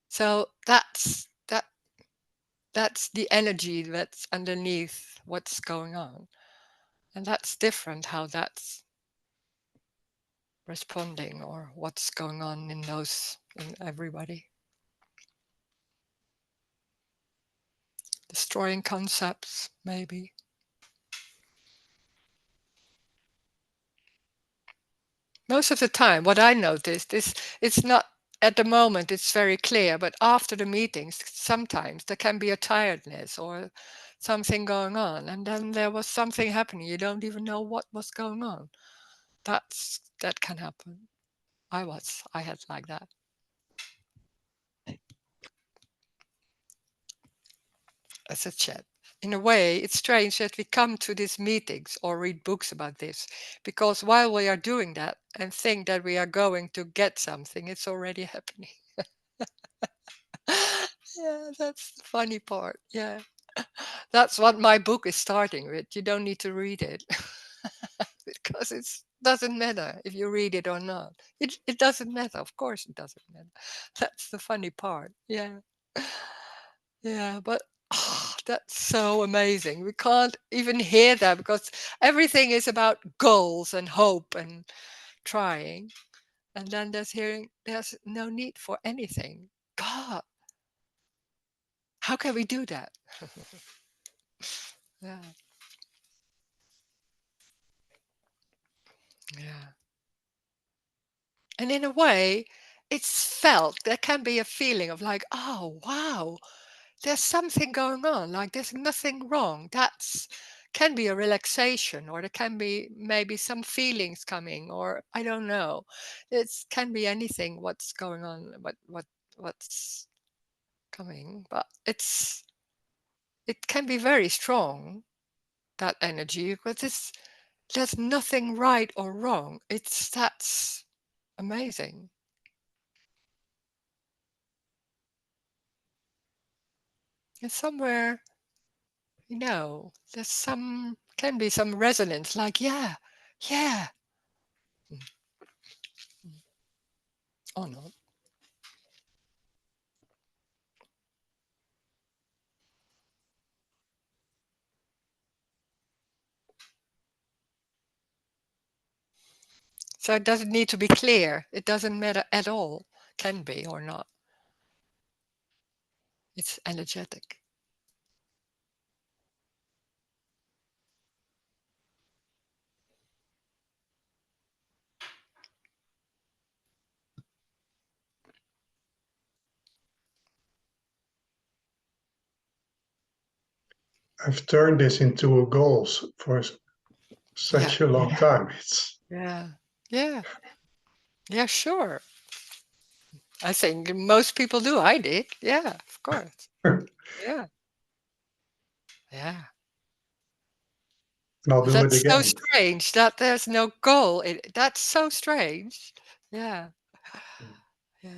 So that's the energy that's underneath what's going on. And that's different how that's responding or what's going on in everybody. Destroying concepts, maybe. Most of the time, what I noticed is it's not at the moment, it's very clear, but after the meetings, sometimes there can be a tiredness or something going on. And then there was something happening. You don't even know what was going on. That can happen. I had like that. As a chat. In a way, it's strange that we come to these meetings or read books about this, because while we are doing that and think that we are going to get something, it's already happening. Yeah, that's the funny part. Yeah. That's what my book is starting with. You don't need to read it because it doesn't matter if you read it or not. It doesn't matter. Of course, it doesn't matter. That's the funny part. Yeah. Yeah, but that's so amazing. We can't even hear that because everything is about goals and hope and trying. And then there's no need for anything. God, how can we do that? Yeah, yeah. And in a way, it's felt. There can be a feeling of like, oh, wow, there's something going on. Like there's nothing wrong. That's can be a relaxation, or there can be maybe some feelings coming, or I don't know. It can be anything. What's going on? What's coming? But it can be very strong, that energy, because there's nothing right or wrong. That's amazing. And somewhere, there's can be some resonance, like, yeah, yeah, mm, mm, or not. So it doesn't need to be clear. It doesn't matter at all. Can be or not. It's energetic. I've turned this into a goals for such a long time. It's Yeah. Yeah. Yeah, sure. I think most people do. I did. Yeah, of course. Yeah. Yeah. and I'll do it That's so again. strange that there's no goal. That's so strange. Yeah. Yeah.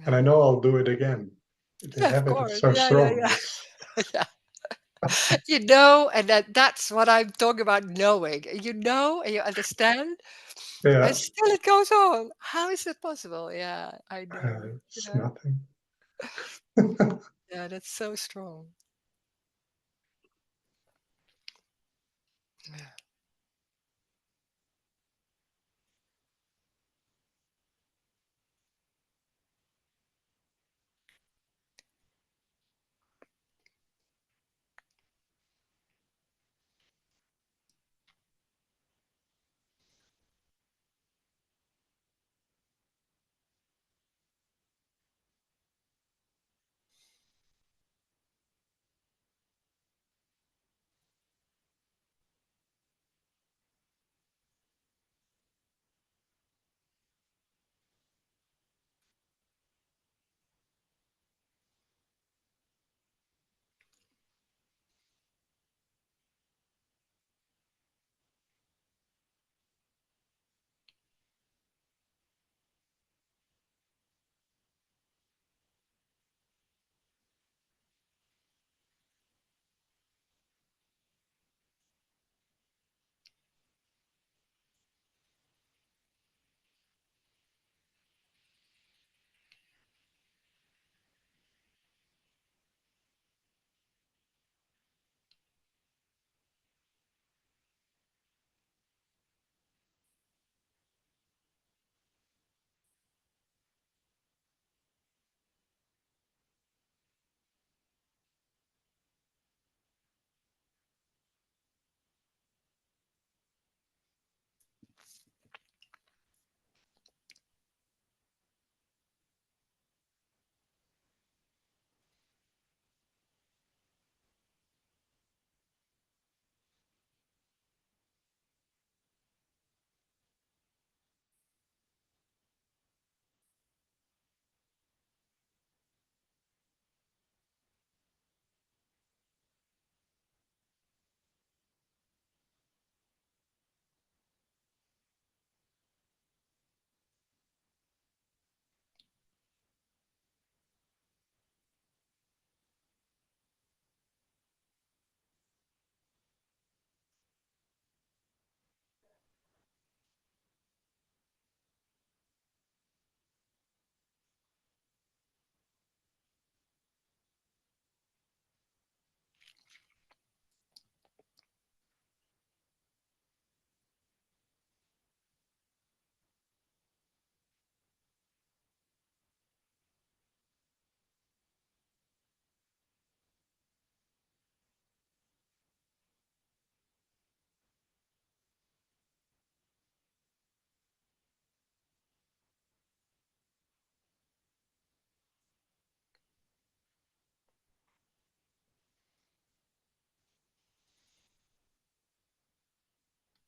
And Yeah. I know I'll do it again. The Yeah, of habit is course. so Yeah, yeah, strong. yeah. It's, Yeah. You know, and that's what I'm talking about knowing. You know, and you understand, yeah, and still it goes on. How is it possible? Yeah, I know. it's Yeah. nothing. Yeah, that's so strong. Yeah.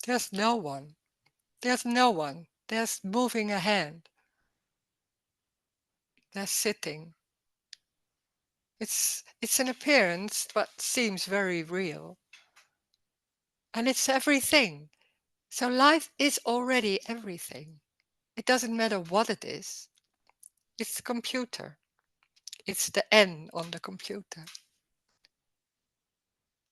There's no one. There's no one. There's moving a hand. There's sitting. It's an appearance but seems very real. And it's everything. So life is already everything. It doesn't matter what it is. It's the computer. It's the N on the computer.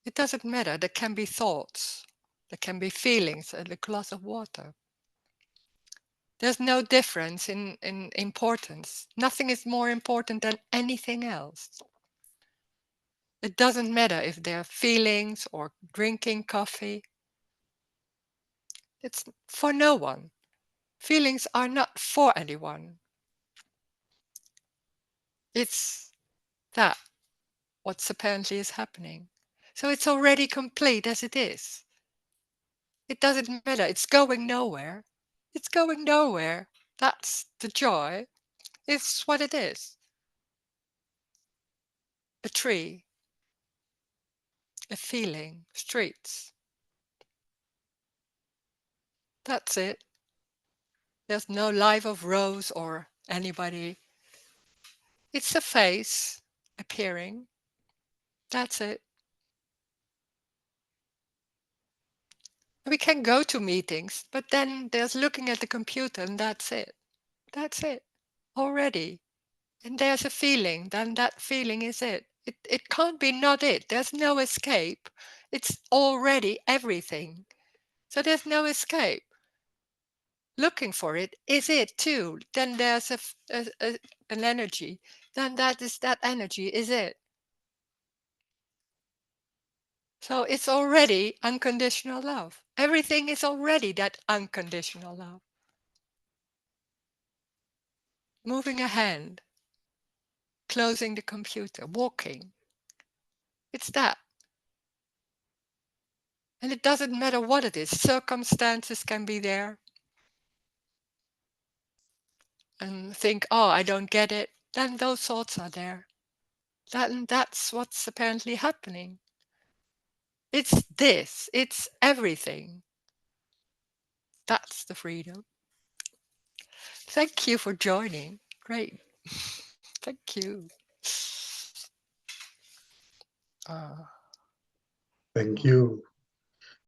It doesn't matter. There can be thoughts. There can be feelings and a glass of water. There's no difference in importance. Nothing is more important than anything else. It doesn't matter if they're feelings or drinking coffee. It's for no one. Feelings are not for anyone. It's that what's apparently is happening. So it's already complete as it is. It doesn't matter. It's going nowhere. It's going nowhere. That's the joy. It's what it is. A tree, a feeling, streets. That's it. There's no life of Roes or anybody. It's a face appearing. That's it. We can go to meetings, but then there's looking at the computer and that's it. That's it. Already. And there's a feeling, then that feeling is it. It can't be not it. There's no escape. It's already everything. So there's no escape. Looking for it is it too. Then there's an energy. Then that energy is it. So it's already unconditional love. Everything is already that unconditional love. Moving a hand, closing the computer, walking. It's that. And it doesn't matter what it is. Circumstances can be there. And think, oh, I don't get it. Then those thoughts are there. That's what's apparently happening. It's this. It's everything. That's the freedom. Thank you for joining. Great. Thank you. Thank you.